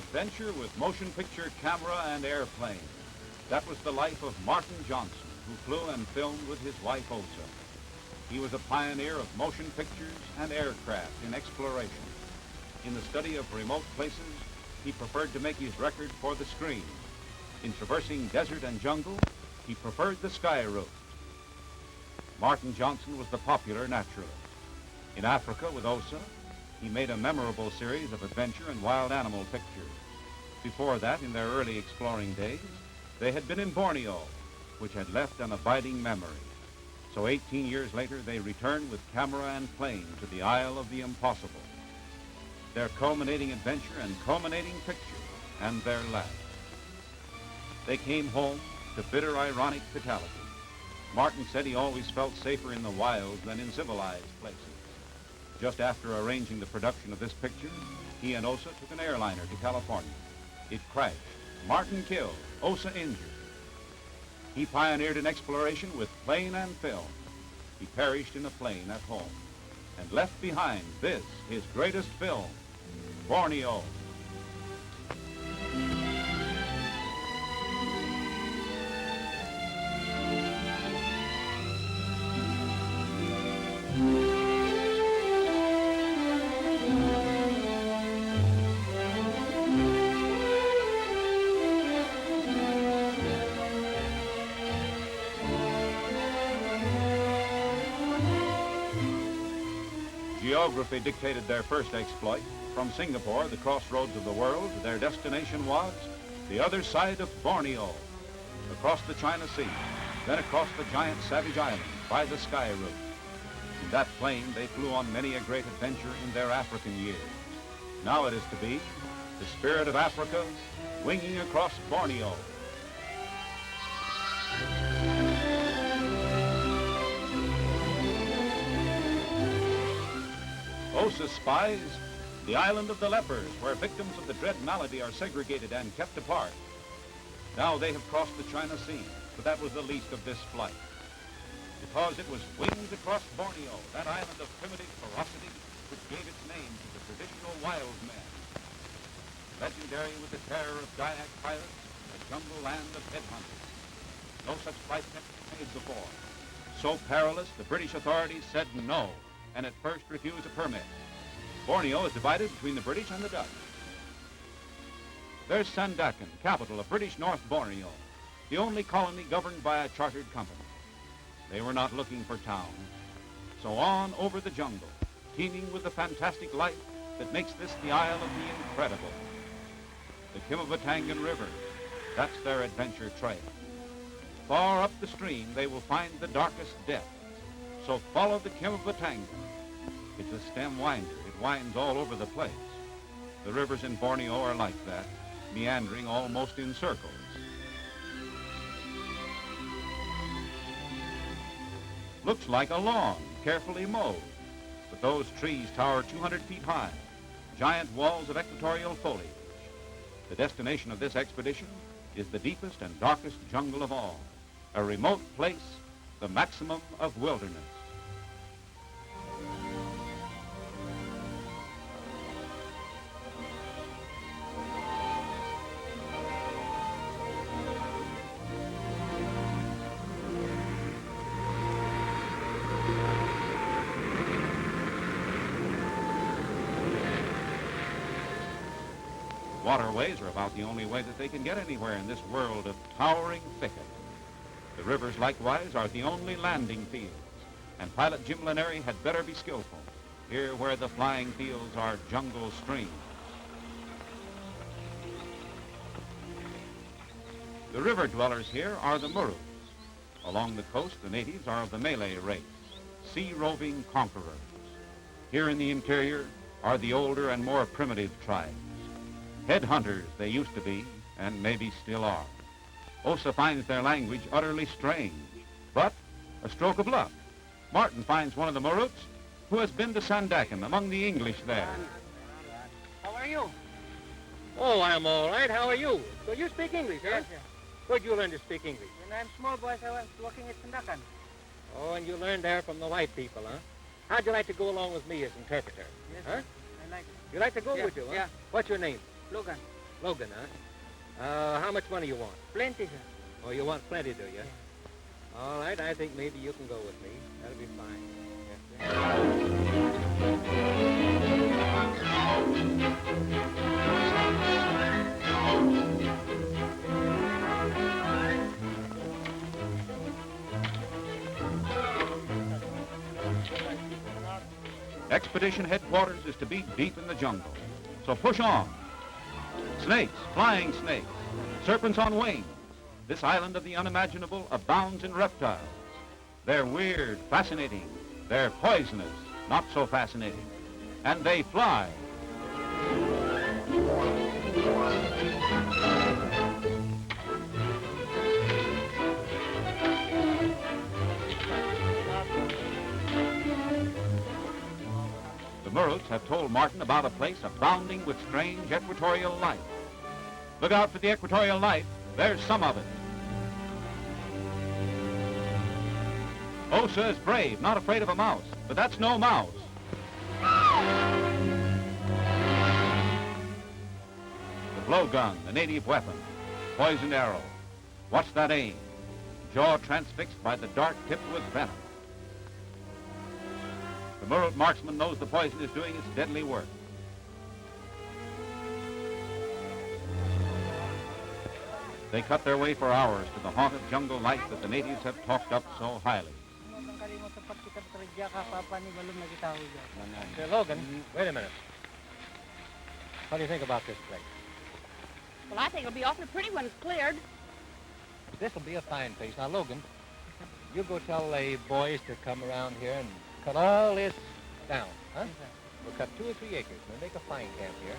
Adventure with motion picture camera and airplane. That was the life of Martin Johnson, who flew and filmed with his wife Osa. He was a pioneer of motion pictures and aircraft in exploration. In the study of remote places, he preferred to make his record for the screen. In traversing desert and jungle, he preferred the sky route. Martin Johnson was the popular naturalist. In Africa with Osa, he made a memorable series of adventure and wild animal pictures. Before that, in their early exploring days, they had been in Borneo, which had left an abiding memory. So 18 years later, they returned with camera and plane to the Isle of the Impossible. Their culminating adventure and culminating picture, and their last. They came home to bitter, ironic fatality. Martin said he always felt safer in the wilds than in civilized places. Just after arranging the production of this picture, he and Osa took an airliner to California. It crashed. Martin killed, Osa injured. He pioneered an exploration with plane and film. He perished in a plane at home and left behind this, his greatest film, Borneo. Geography dictated their first exploit. From Singapore, the crossroads of the world, their destination was the other side of Borneo, across the China Sea, then across the giant Savage Island by the sky route. In that plane, they flew on many a great adventure in their African years. Now it is to be the spirit of Africa winging across Borneo. Osa spies the island of the lepers, where victims of the dread malady are segregated and kept apart. Now they have crossed the China Sea, but that was the least of this flight. Because it was wings across Borneo, that island of primitive ferocity, which gave its name to the traditional wild men. Legendary with the terror of Dayak pirates, the jungle land of headhunters. No such flight had been made before. So perilous, the British authorities said no, and at first refused a permit. Borneo is divided between the British and the Dutch. There's Sandakan, capital of British North Borneo, the only colony governed by a chartered company. They were not looking for towns. So on over the jungle, teeming with the fantastic life that makes this the Isle of the Incredible. The Kimabatangan River, that's their adventure trail. Far up the stream, they will find the darkest depth. So follow the Kimabatangan. It's a stem winder. It winds all over the place. The rivers in Borneo are like that, meandering almost in circles. Looks like a lawn, carefully mowed. But those trees tower 200 feet high, giant walls of equatorial foliage. The destination of this expedition is the deepest and darkest jungle of all, a remote place, the maximum of wilderness. Waterways are about the only way that they can get anywhere in this world of towering thicket. The rivers, likewise, are the only landing fields, and pilot Jim Laneri had better be skillful, here where the flying fields are jungle streams. The river dwellers here are the Murus. Along the coast, the natives are of the Malay race, sea-roving conquerors. Here in the interior are the older and more primitive tribes. Headhunters they used to be, and maybe still are. Osa finds their language utterly strange, but a stroke of luck. Martin finds one of the Muruts who has been to Sandakan among the English there. How are you? Oh, I'm all right. How are you? So you speak English, huh? Yes, sir. Where'd you learn to speak English? When I'm small boy, I was working at Sandakan. Oh, and you learned there from the white people, huh? How'd you like to go along with me as interpreter? Yes, huh? sir. I like it. You like to go, Yeah, would you, huh? yeah. What's your name? Logan. Logan, huh? How much money you want? Plenty, sir. Oh, you want plenty, do you? All right, I think maybe you can go with me. That'll be fine. Expedition headquarters is to be deep in the jungle. So push on. Snakes, flying snakes, serpents on wings. This island of the unimaginable abounds in reptiles. They're weird, fascinating. They're poisonous, not so fascinating. And they fly. The Muruts have told Martin about a place abounding with strange equatorial life. Look out for the equatorial life. There's some of it. Osa is brave, not afraid of a mouse, but that's no mouse. The blowgun, the native weapon, poisoned arrow. Watch that aim. Jaw transfixed by the dart tipped with venom. The Murut marksman knows the poison is doing its deadly work. They cut their way for hours to the haunted jungle life that the natives have talked up so highly. Say, Logan, wait a minute. What do you think about this place? Well, I think it'll be awfully pretty when it's cleared. This'll be a fine place. Now, Logan, you go tell the boys to come around here and cut all this down, huh? We'll cut 2 or 3 acres. We'll make a fine camp here.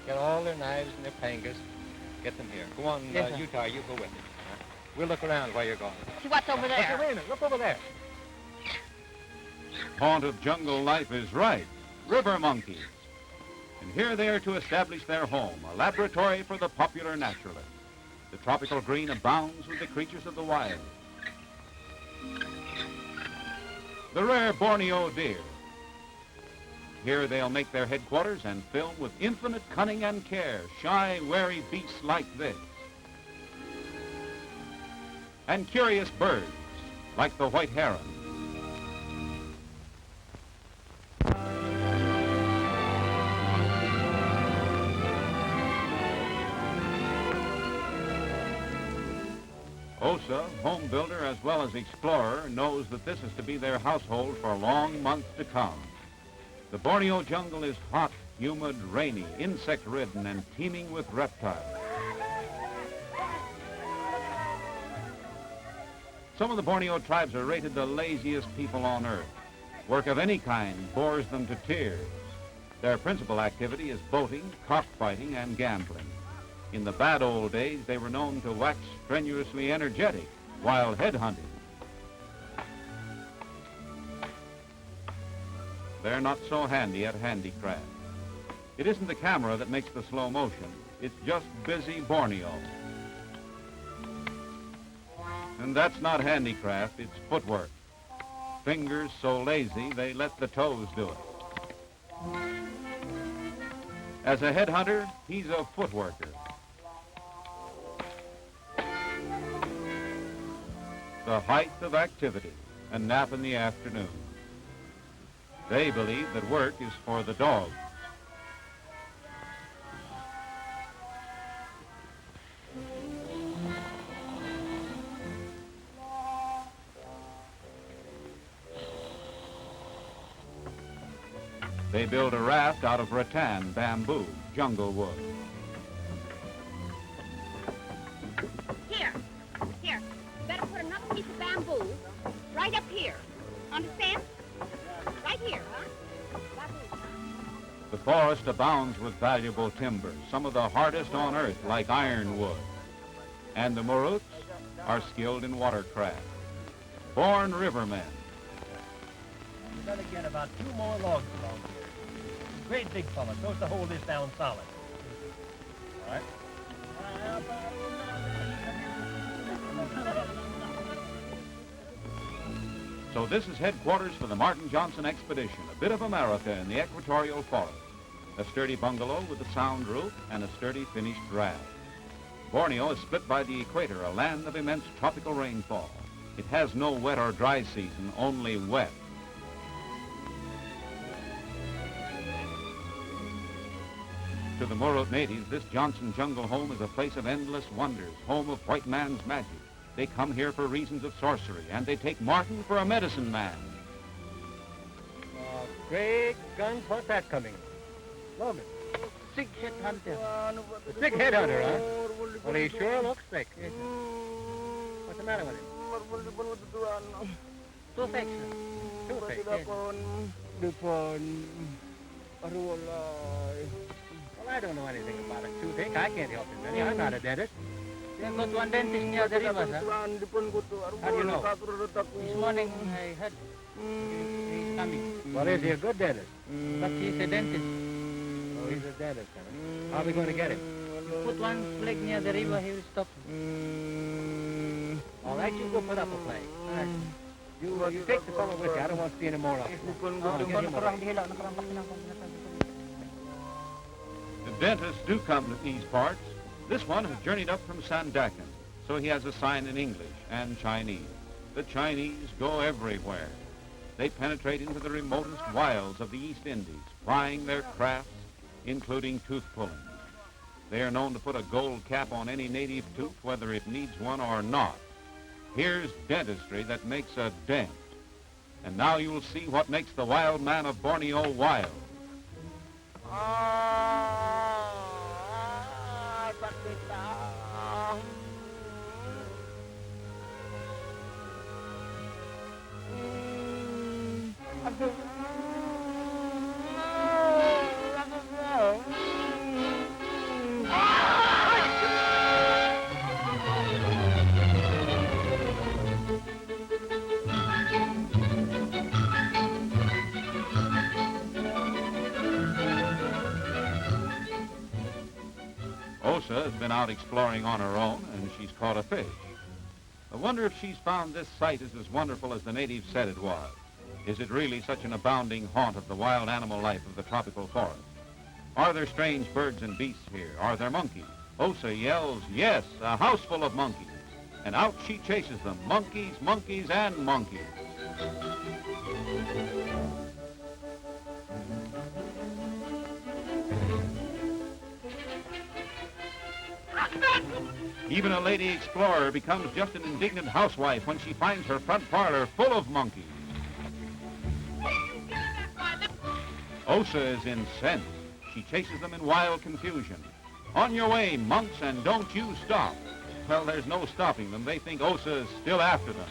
Get all their knives and their pangas. Get them here. Go on, Utah, you go with me. We'll look around while you're gone. See what's over there. Okay, wait a minute. Look over there. Haunted jungle life is right. River monkeys. And here they are to establish their home, a laboratory for the popular naturalist. The tropical green abounds with the creatures of the wild. The rare Borneo deer. Here they'll make their headquarters and film with infinite cunning and care shy, wary beasts like this. And curious birds, like the white heron. Osa, home builder as well as explorer, knows that this is to be their household for long months to come. The Borneo jungle is hot, humid, rainy, insect-ridden, and teeming with reptiles. Some of the Borneo tribes are rated the laziest people on earth. Work of any kind bores them to tears. Their principal activity is boating, cockfighting, and gambling. In the bad old days, they were known to wax strenuously energetic while headhunting. They're not so handy at handicraft. It isn't the camera that makes the slow motion. It's just busy Borneo. And that's not handicraft, it's footwork. Fingers so lazy, they let the toes do it. As a headhunter, he's a footworker. The height of activity, a nap in the afternoon. They believe that work is for the dogs. They build a raft out of rattan, bamboo, jungle wood. Here. Better put another piece of bamboo right up here. Understand? Right here, huh? The forest abounds with valuable timber, some of the hardest on earth, like ironwood. And the Muruts are skilled in watercraft, born rivermen. We better get about 2 more logs along here. Great big fella, so as to hold this down solid. All right. So this is headquarters for the Martin Johnson expedition, a bit of America in the equatorial forest. a sturdy bungalow with a sound roof and a sturdy finished draft. Borneo is split by the equator, a land of immense tropical rainfall. It has no wet or dry season, only wet. To the Murut natives, this Johnson jungle home is a place of endless wonders, home of white man's magic. They come here for reasons of sorcery, and they take Martin for a medicine man. Great guns, what's that coming? Logan. Sick head hunter. A sick headhunter, huh? Well, he sure looks sick. What's the matter with him? Toothache, sir. Toothache, yes. Well, I don't know anything about a toothache. I can't help him any. I'm not a dentist. Then go to one dentist near the river, sir. How do you know? This morning I heard he's coming. Well, is he a good dentist? But he's a dentist. Oh, he's a dentist, huh? How are we going to get him? You put one flag near the river, he will stop. All right, you go put up a flag. All right. You take the fellow with you. I don't want to see any more of him. The dentists do come to these parts. This one has journeyed up from Sandakan, so he has a sign in English and Chinese. The Chinese go everywhere. They penetrate into the remotest wilds of the East Indies, plying their crafts, including tooth pulling. They are known to put a gold cap on any native tooth, whether it needs one or not. Here's dentistry that makes a dent. And now you'll see what makes the wild man of Borneo wild. Osa has been out exploring on her own, and she's caught a fish. I wonder if she's found this site is as wonderful as the natives said it was. Is it really such an abounding haunt of the wild animal life of the tropical forest? Are there strange birds and beasts here? Are there monkeys? Osa yells, yes, a house full of monkeys. And out she chases them, monkeys, monkeys, and monkeys. Even a lady explorer becomes just an indignant housewife when she finds her front parlor full of monkeys. Osa is incensed. She chases them in wild confusion. On your way, monks, and don't you stop. Well, there's no stopping them. They think Osa is still after them.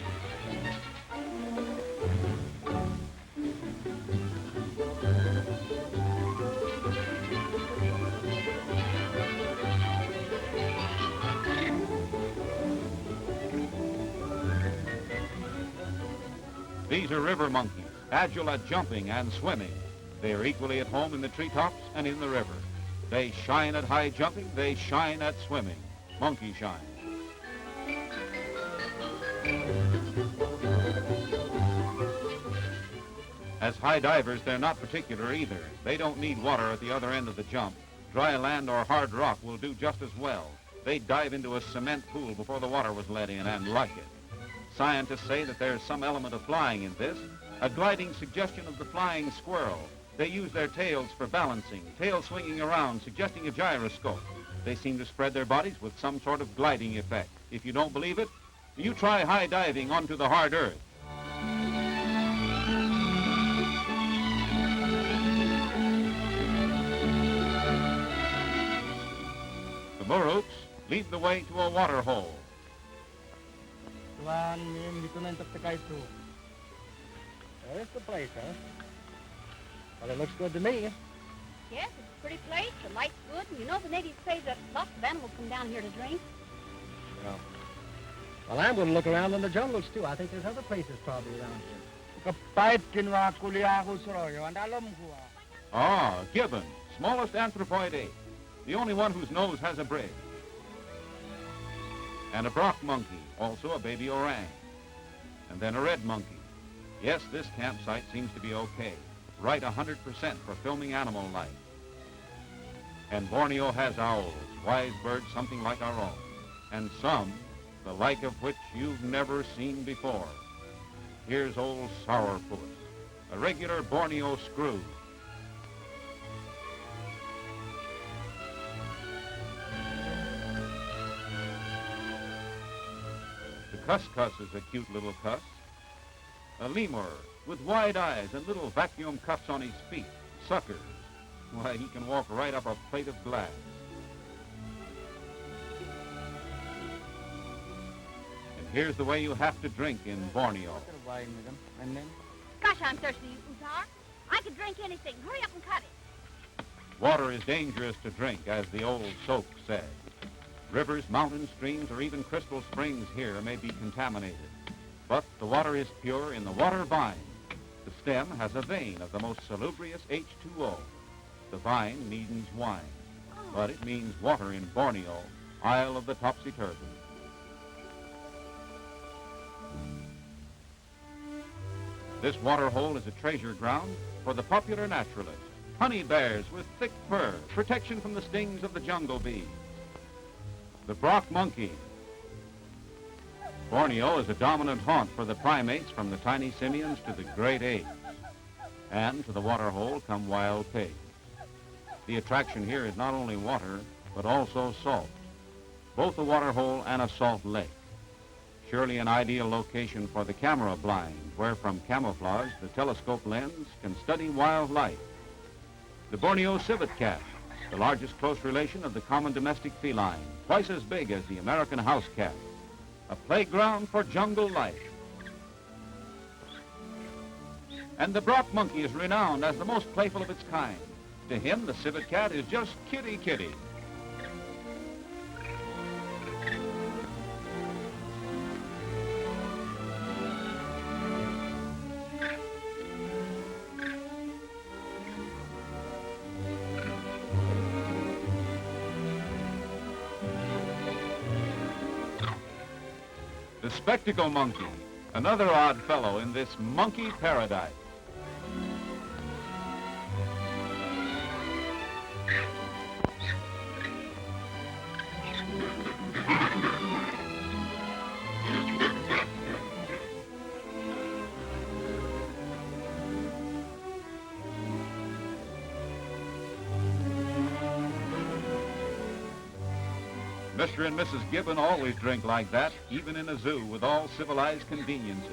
These are river monkeys, agile at jumping and swimming. They are equally at home in the treetops and in the river. They shine at high jumping, they shine at swimming. Monkey shine. As high divers, they're not particular either. They don't need water at the other end of the jump. Dry land or hard rock will do just as well. They'd dive into a cement pool before the water was let in and like it. Scientists say that there's some element of flying in this, a gliding suggestion of the flying squirrel. They use their tails for balancing, tail swinging around, suggesting a gyroscope. They seem to spread their bodies with some sort of gliding effect. If you don't believe it, you try high diving onto the hard earth. The Muruts lead the way to a water hole. There's the place, huh? Well, it looks good to me. Yes, it's a pretty place. The light's good. And you know the natives say that lots of animals come down here to drink. Yeah. Well, I'm going to look around in the jungles, too. I think there's other places probably around here. Ah, gibbon, smallest anthropoid ape. The only one whose nose has a bridge. And a brock monkey, also a baby orang. And then a red monkey. Yes, this campsite seems to be okay. Right 100% for filming animal life. And Borneo has owls, wise birds something like our own, and some, the like of which you've never seen before. Here's old Sourpuss, a regular Borneo screw. The cuss-cuss is a cute little cuss. A lemur with wide eyes and little vacuum cuffs on his feet. Suckers. Why, he can walk right up a plate of glass. And here's the way you have to drink in Borneo. Gosh, I'm thirsty, you Uthar. I could drink anything. Hurry up and cut it. Water is dangerous to drink, as the old soak said. Rivers, mountains, streams, or even crystal springs here may be contaminated. But the water is pure in the water vine. The stem has a vein of the most salubrious H2O. The vine means wine, but it means water in Borneo, Isle of the Topsy-Turvy. This water hole is a treasure ground for the popular naturalist. Honey bears with thick fur, protection from the stings of the jungle bees. The Brock monkey. Borneo is a dominant haunt for the primates, from the tiny simians to the great apes. And to the water hole come wild pigs. The attraction here is not only water, but also salt. Both a water hole and a salt lake. Surely an ideal location for the camera blind, where from camouflage the telescope lens can study wildlife. The Borneo civet cat, the largest close relation of the common domestic feline, twice as big as the American house cat. A playground for jungle life. And the Brock monkey is renowned as the most playful of its kind. To him, the civet cat is just kitty kitty. The spectacle monkey, another odd fellow in this monkey paradise. Mr. and Mrs. Gibbon always drink like that, even in a zoo with all civilized conveniences.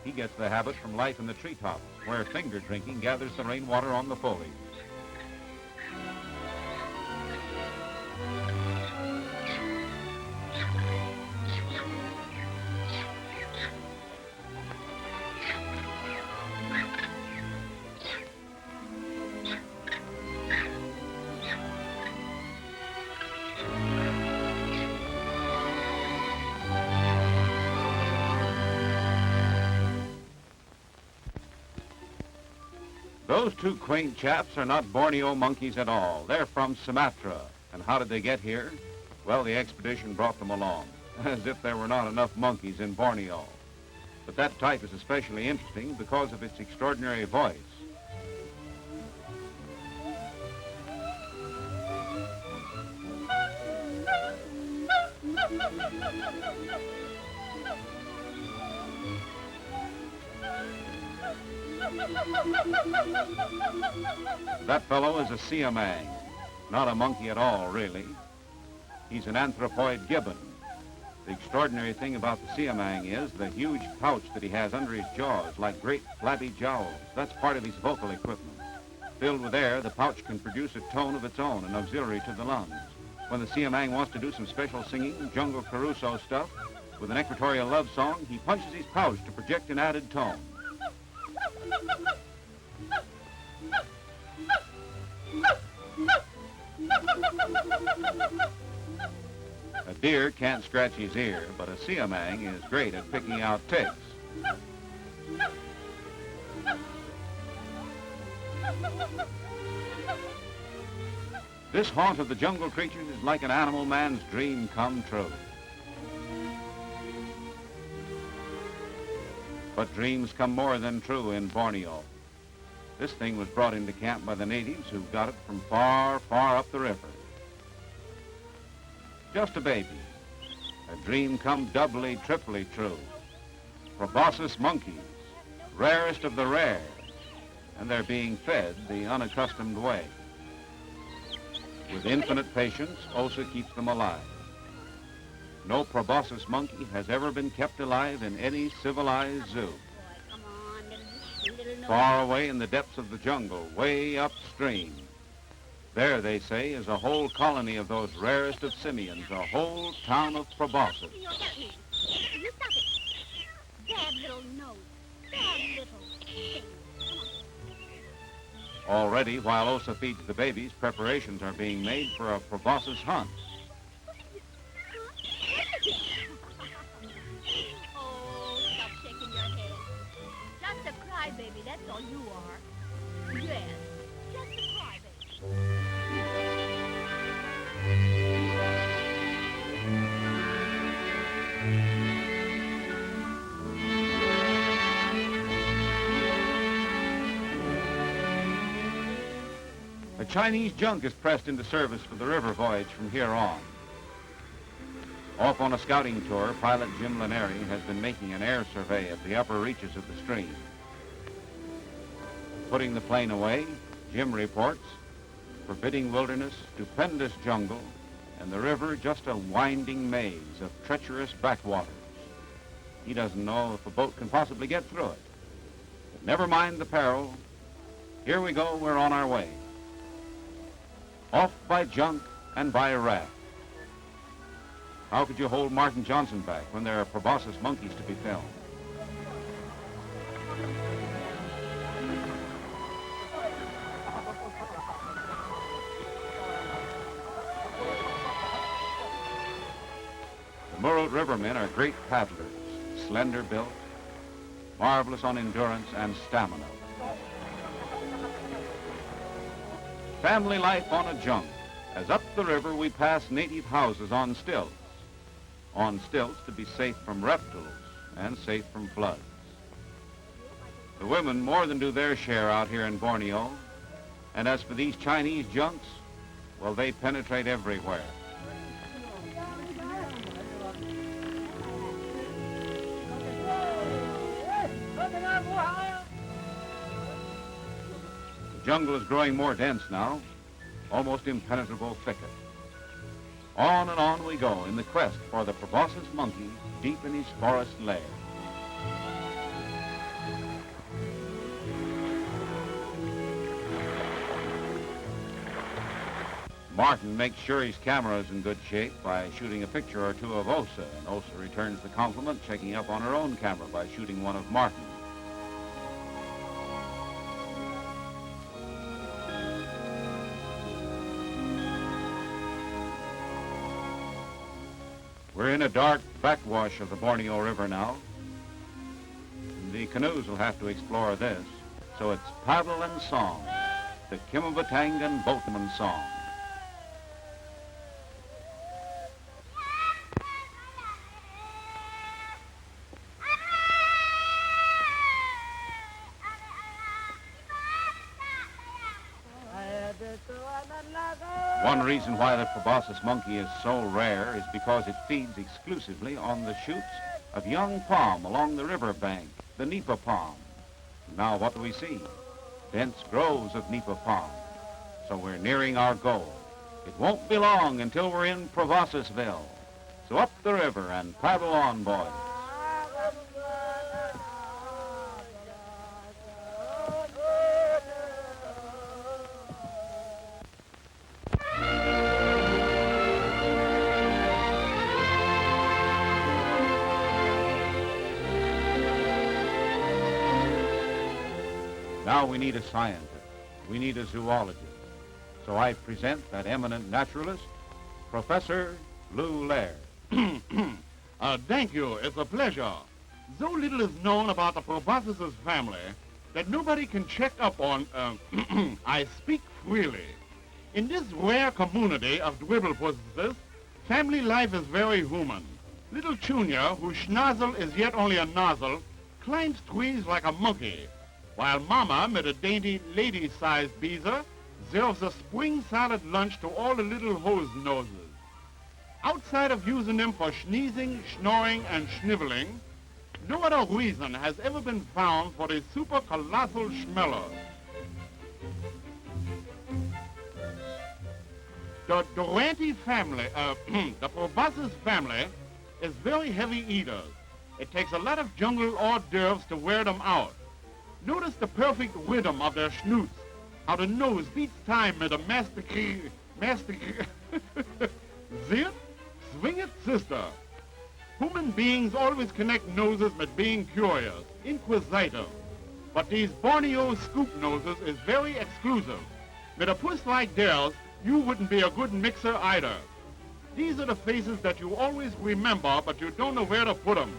He gets the habit from life in the treetops, where finger drinking gathers the rainwater on the foliage. Those two quaint chaps are not Borneo monkeys at all. They're from Sumatra. And how did they get here? Well, the expedition brought them along, as if there were not enough monkeys in Borneo. But that type is especially interesting because of its extraordinary voice. That fellow is a siamang, not a monkey at all, really. He's an anthropoid gibbon. The extraordinary thing about the siamang is the huge pouch that he has under his jaws, like great flabby jowls. That's part of his vocal equipment. Filled with air, the pouch can produce a tone of its own, an auxiliary to the lungs. When the siamang wants to do some special singing, jungle caruso stuff, with an equatorial love song, he punches his pouch to project an added tone. A deer can't scratch his ear, but a siamang is great at picking out ticks. This haunt of the jungle creatures is like an animal man's dream come true. But dreams come more than true in Borneo. This thing was brought into camp by the natives who got it from far, far up the river. Just a baby. A dream come doubly, triply true. Proboscis monkeys, rarest of the rare, and they're being fed the unaccustomed way. With infinite patience, Osa keeps them alive. No proboscis monkey has ever been kept alive in any civilized zoo. Come on, little Far away in the depths of the jungle, way upstream. There, they say, is a whole colony of those rarest of simians, a whole town of proboscis. You stop it. Bad little nose. Bad little thing. Come on. Already, while Osa feeds the babies, preparations are being made for a proboscis hunt. Oh, stop shaking your head. Just a crybaby, that's all you are. Yes, just a crybaby. A Chinese junk is pressed into service for the river voyage from here on. Off on a scouting tour, pilot Jim Laneri has been making an air survey of the upper reaches of the stream. Putting the plane away, Jim reports, forbidding wilderness, stupendous jungle, and the river just a winding maze of treacherous backwaters. He doesn't know if a boat can possibly get through it. But never mind the peril. Here we go, we're on our way. Off by junk and by raft. How could you hold Martin Johnson back when there are proboscis monkeys to be filmed? The Murut Rivermen are great paddlers, slender built, marvelous on endurance and stamina. Family life on a junk, as up the river we pass native houses on stilts. On stilts to be safe from reptiles and safe from floods. The women more than do their share out here in Borneo. And as for these Chinese junks, well, they penetrate everywhere. The jungle is growing more dense now, almost impenetrable thicket. On and on we go in the quest for the proboscis monkey deep in his forest lair. Martin makes sure his camera is in good shape by shooting a picture or two of Osa, and Osa returns the compliment, checking up on her own camera by shooting one of Martin. We're in a dark backwash of the Borneo River now. The canoes will have to explore this, so it's paddle and song, the Kimabatangan boatman song. One reason why the proboscis monkey is so rare is because it feeds exclusively on the shoots of young palm along the river bank, the nipa palm. Now what do we see? Dense groves of nipa palm. So we're nearing our goal. It won't be long until we're in Proboscisville. So up the river and paddle on, boys. Now we need a scientist. We need a zoologist. So I present that eminent naturalist, Professor Lou Laird. Thank you. It's a pleasure. So little is known about the proboscis family that nobody can check up on, I speak freely. In this rare community of dwibblepuses, family life is very human. Little Junior, whose schnozzle is yet only a nozzle, climbs trees like a monkey. while Mama, with a dainty lady-sized beezer, serves a spring-salad lunch to all the little hose noses. Outside of using them for sneezing, snoring, and sniveling, no other reason has ever been found for the super colossal schmeller. The Durante family, the proboscis family, is very heavy eaters. It takes a lot of jungle hors d'oeuvres to wear them out. Notice the perfect rhythm of their snoots, how the nose beats time with a master. Zit? Swing it, sister. Human beings always connect noses with being curious, inquisitive. But these Borneo scoop noses is very exclusive. With a puss like theirs, you wouldn't be a good mixer either. These are the faces that you always remember, but you don't know where to put them.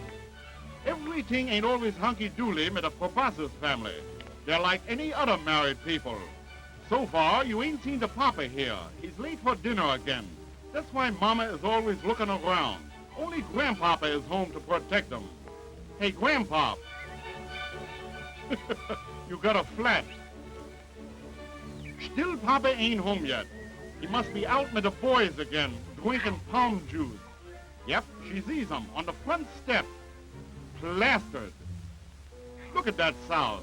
Everything ain't always hunky-dooley with the proboscis family. They're like any other married people. So far, you ain't seen the papa here. He's late for dinner again. That's why Mama is always looking around. Only Grandpapa is home to protect them. Hey, Grandpop. You got a flat. Still Papa ain't home yet. He must be out with the boys again, drinking palm juice. Yep, she sees him on the front step. Plastered. Look at that souse.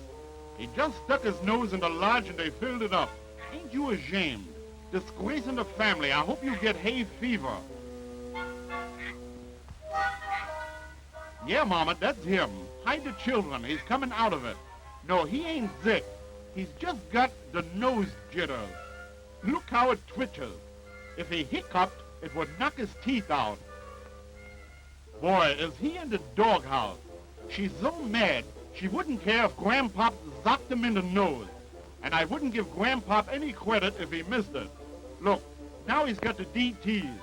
He just stuck his nose in the lodge and they filled it up. Ain't you ashamed? Disgracing the family. I hope you get hay fever. Yeah, Mama, that's him. Hide the children. He's coming out of it. No, he ain't sick. He's just got the nose jitters. Look how it twitches. If he hiccuped, it would knock his teeth out. Boy, is he in the doghouse. She's so mad, she wouldn't care if Grandpop zocked him in the nose. And I wouldn't give Grandpop any credit if he missed it. Look, now he's got the DTs.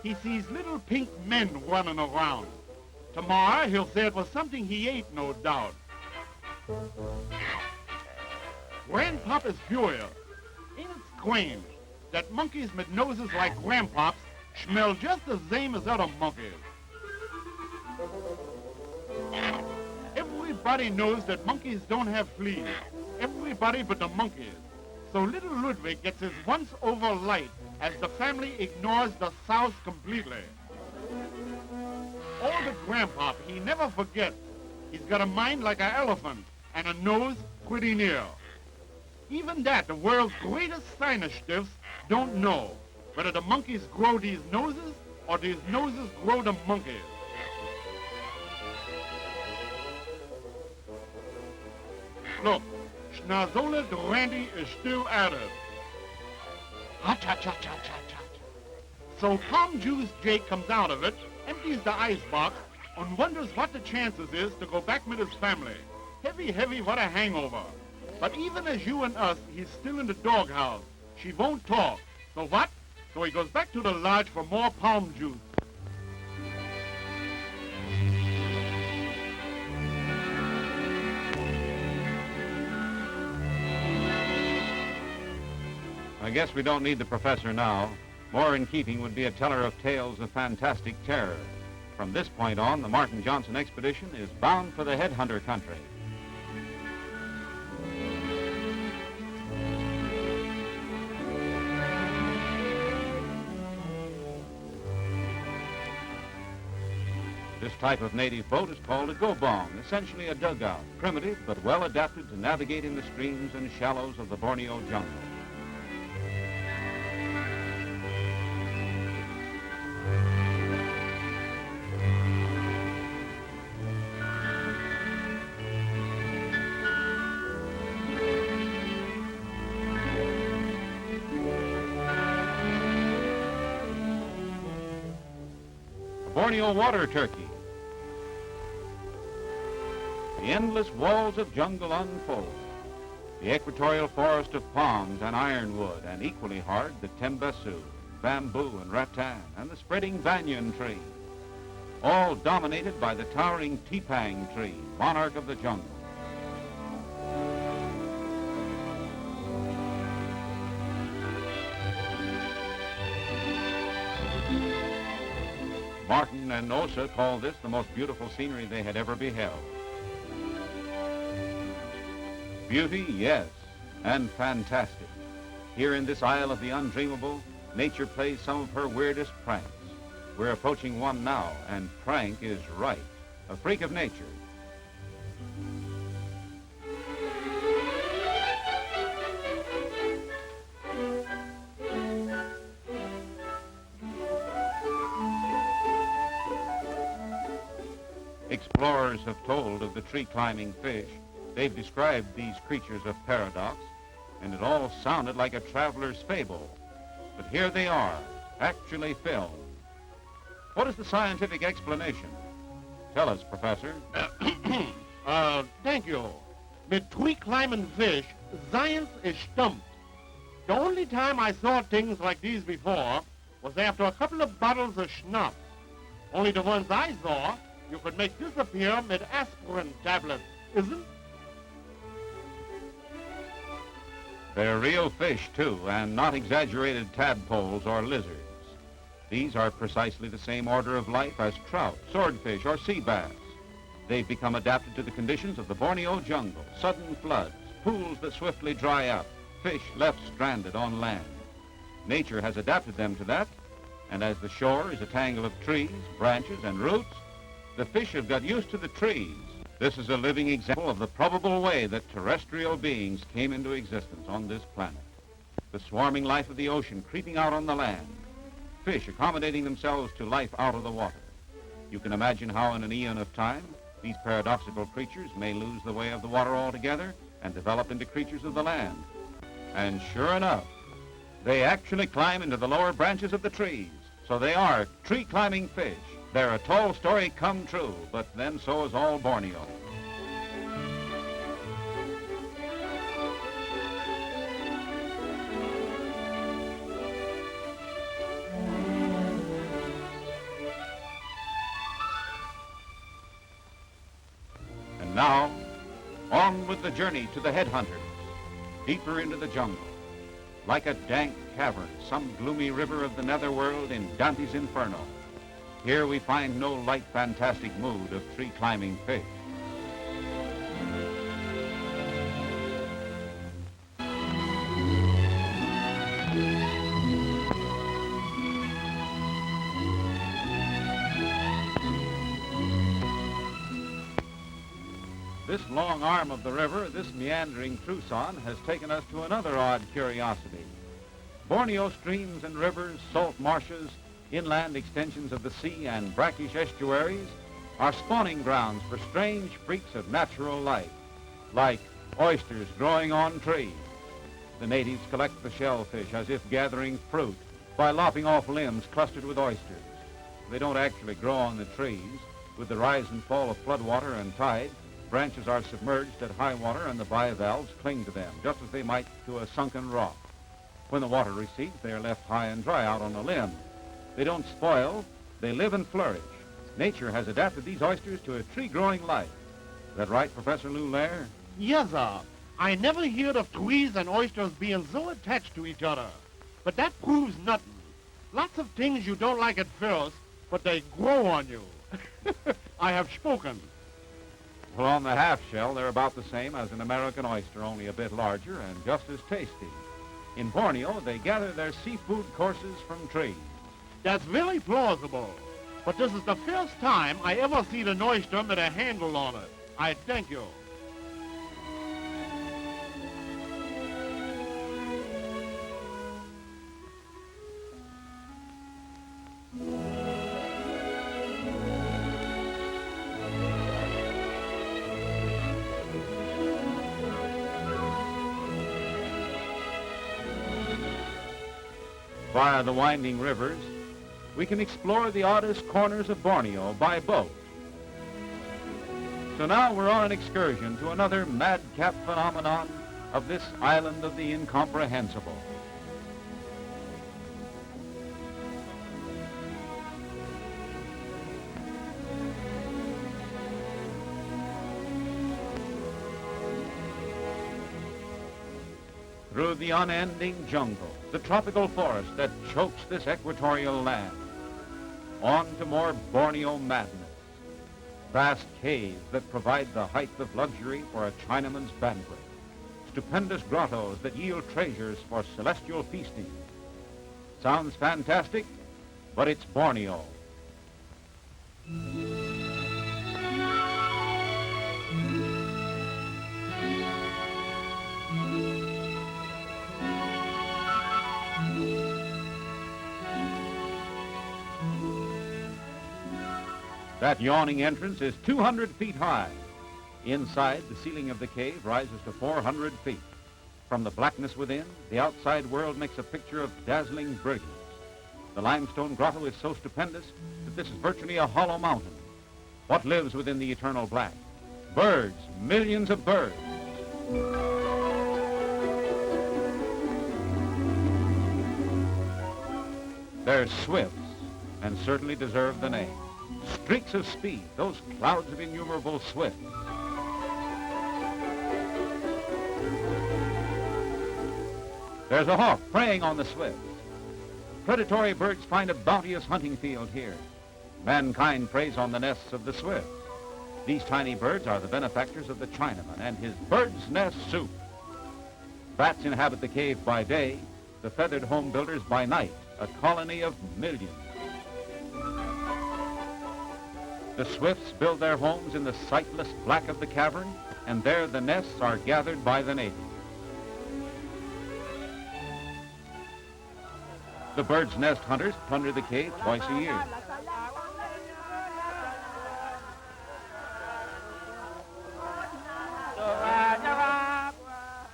He sees little pink men running around. Tomorrow, he'll say it was something he ate, no doubt. Grandpop is furious. Ain't it strange that monkeys with noses like Grandpop's smell just the same as other monkeys? Everybody knows that monkeys don't have fleas. Everybody but the monkeys. So little Ludwig gets his once-over light as the family ignores the souse completely. All but Grandpop, he never forgets. He's got a mind like an elephant and a nose pretty near. Even that, the world's greatest sinus stiffs don't know whether the monkeys grow these noses or these noses grow the monkeys. Look, Schnarzola Durante is still at it. Ha-cha-cha-cha-cha-cha. So Palm Juice Jake comes out of it, empties the icebox, and wonders what the chances is to go back with his family. Heavy, what a hangover. But even as you and us, he's still in the doghouse. She won't talk. So what? So he goes back to the lodge for more palm juice. I guess we don't need the professor now. More in keeping would be a teller of tales of fantastic terror. From this point on, the Martin Johnson expedition is bound for the headhunter country. This type of native boat is called a gobong, essentially a dugout, primitive but well adapted to navigating the streams and shallows of the Borneo jungle. Borneo water turkey. The endless walls of jungle unfold. The equatorial forest of palms and ironwood, and equally hard, the tembasu, bamboo and rattan, and the spreading banyan tree. All dominated by the towering tipang tree, monarch of the jungle. Martin and Osa called this the most beautiful scenery they had ever beheld. Beauty, yes, and fantastic. Here in this isle of the undreamable, nature plays some of her weirdest pranks. We're approaching one now, and prank is right. A freak of nature. Explorers have told of the tree-climbing fish. They've described these creatures of paradox, and it all sounded like a traveler's fable. But here they are, actually filmed. What is the scientific explanation? Tell us, Professor. Thank you. With tree-climbing fish, science is stumped. The only time I saw things like these before was after a couple of bottles of schnapps. Only the ones I saw you could make disappear with aspirin tablets, isn't? They're real fish, too, and not exaggerated tadpoles or lizards. These are precisely the same order of life as trout, swordfish, or sea bass. They've become adapted to the conditions of the Borneo jungle, sudden floods, pools that swiftly dry up, fish left stranded on land. Nature has adapted them to that, and as the shore is a tangle of trees, branches, and roots, the fish have got used to the trees. This is a living example of the probable way that terrestrial beings came into existence on this planet. The swarming life of the ocean creeping out on the land. Fish accommodating themselves to life out of the water. You can imagine how in an eon of time, these paradoxical creatures may lose the way of the water altogether and develop into creatures of the land. And sure enough, they actually climb into the lower branches of the trees. So they are tree-climbing fish. They're a tall story come true, but then so is all Borneo. And now, on with the journey to the headhunters, deeper into the jungle. Like a dank cavern, some gloomy river of the netherworld in Dante's Inferno. Here we find no light, fantastic mood of tree-climbing fish. This long arm of the river, this meandering trousson, has taken us to another odd curiosity. Borneo streams and rivers, salt marshes, inland extensions of the sea, and brackish estuaries are spawning grounds for strange freaks of natural life, like oysters growing on trees. The natives collect the shellfish as if gathering fruit by lopping off limbs clustered with oysters. They don't actually grow on the trees. With the rise and fall of floodwater and tide, branches are submerged at high water and the bivalves cling to them, just as they might to a sunken rock. When the water recedes, they are left high and dry out on a limb. They don't spoil, they live and flourish. Nature has adapted these oysters to a tree-growing life. Is that right, Professor Lowell? Yes, sir. I never heard of trees and oysters being so attached to each other. But that proves nothing. Lots of things you don't like at first, but they grow on you. I have spoken. Well, on the half shell, they're about the same as an American oyster, only a bit larger and just as tasty. In Borneo, they gather their seafood courses from trees. That's very plausible. But this is the first time I ever seen an oyster with a handle on it. I thank you. Via the winding rivers, we can explore the oddest corners of Borneo by boat. So now we're on an excursion to another madcap phenomenon of this island of the incomprehensible. Through the unending jungle, the tropical forest that chokes this equatorial land, on to more Borneo madness, vast caves that provide the height of luxury for a Chinaman's banquet, stupendous grottos that yield treasures for celestial feasting. Sounds fantastic, but it's Borneo. That yawning entrance is 200 feet high. Inside, the ceiling of the cave rises to 400 feet. From the blackness within, the outside world makes a picture of dazzling brilliance. The limestone grotto is so stupendous that this is virtually a hollow mountain. What lives within the eternal black? Birds, millions of birds. They're swifts, and certainly deserve the name. Streaks of speed, those clouds of innumerable swifts. There's a hawk preying on the swifts. Predatory birds find a bounteous hunting field here. Mankind preys on the nests of the swifts. These tiny birds are the benefactors of the Chinaman and his bird's nest soup. Bats inhabit the cave by day, the feathered home builders by night, a colony of millions. The swifts build their homes in the sightless black of the cavern, and there the nests are gathered by the natives. The bird's nest hunters plunder the cave twice a year.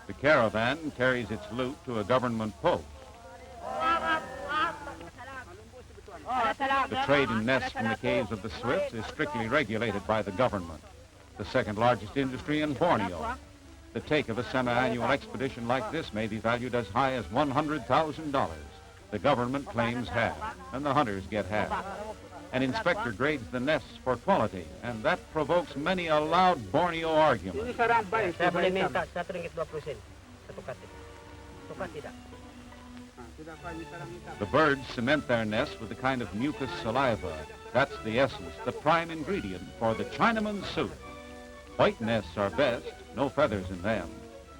The caravan carries its loot to a government post. The trade in nests from the caves of the swifts is strictly regulated by the government, the second largest industry in Borneo. The take of a semi-annual expedition like this may be valued as high as $100,000. The government claims half, and the hunters get half. An inspector grades the nests for quality, and that provokes many a loud Borneo argument. Saya boleh minta RM1.20 satu kati. Suka tidak? The birds cement their nests with a kind of mucus saliva. That's the essence, the prime ingredient for the Chinaman's soup. White nests are best, no feathers in them.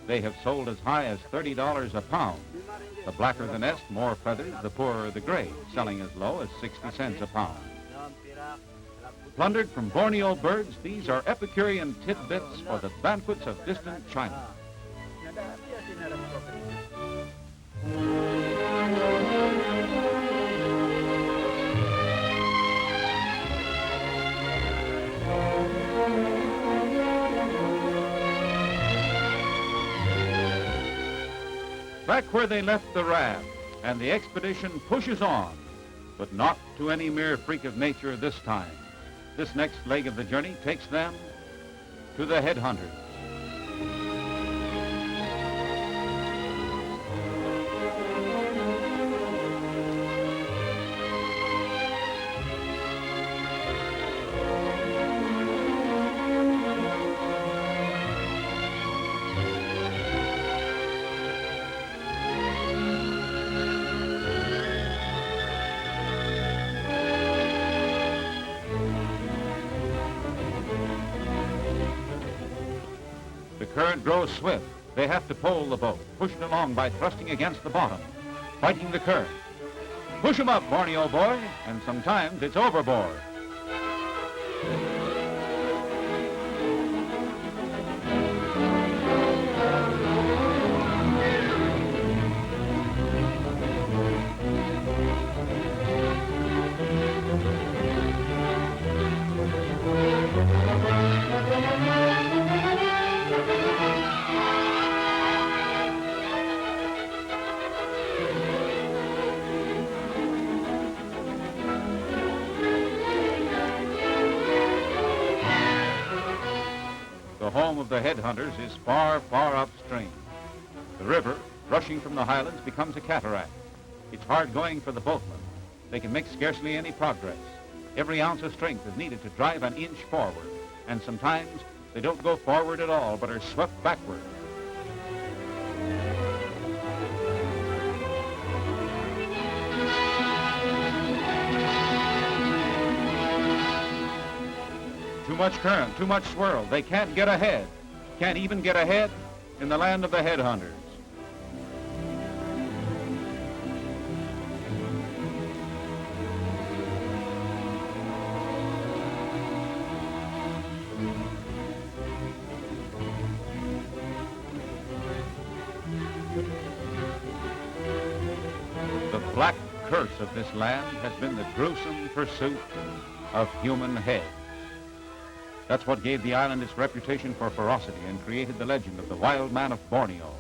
They have sold as high as $30 a pound. The blacker the nest, more feathers, the poorer the grade, selling as low as 60 cents a pound. Plundered from Borneo birds, these are Epicurean tidbits for the banquets of distant China. Back where they left the raft, and the expedition pushes on, but not to any mere freak of nature this time. This next leg of the journey takes them to the headhunters. The current grows swift. They have to pole the boat, push it along by thrusting against the bottom, fighting the current. Push 'em up, Borneo boy, and sometimes it's overboard. The home of the headhunters is far, far upstream. The river, rushing from the highlands, becomes a cataract. It's hard going for the boatmen. They can make scarcely any progress. Every ounce of strength is needed to drive an inch forward, and sometimes they don't go forward at all, but are swept backward. Too much current, too much swirl. They can't get ahead. Can't even get ahead in the land of the headhunters. The black curse of this land has been the gruesome pursuit of human heads. That's what gave the island its reputation for ferocity and created the legend of the wild man of Borneo.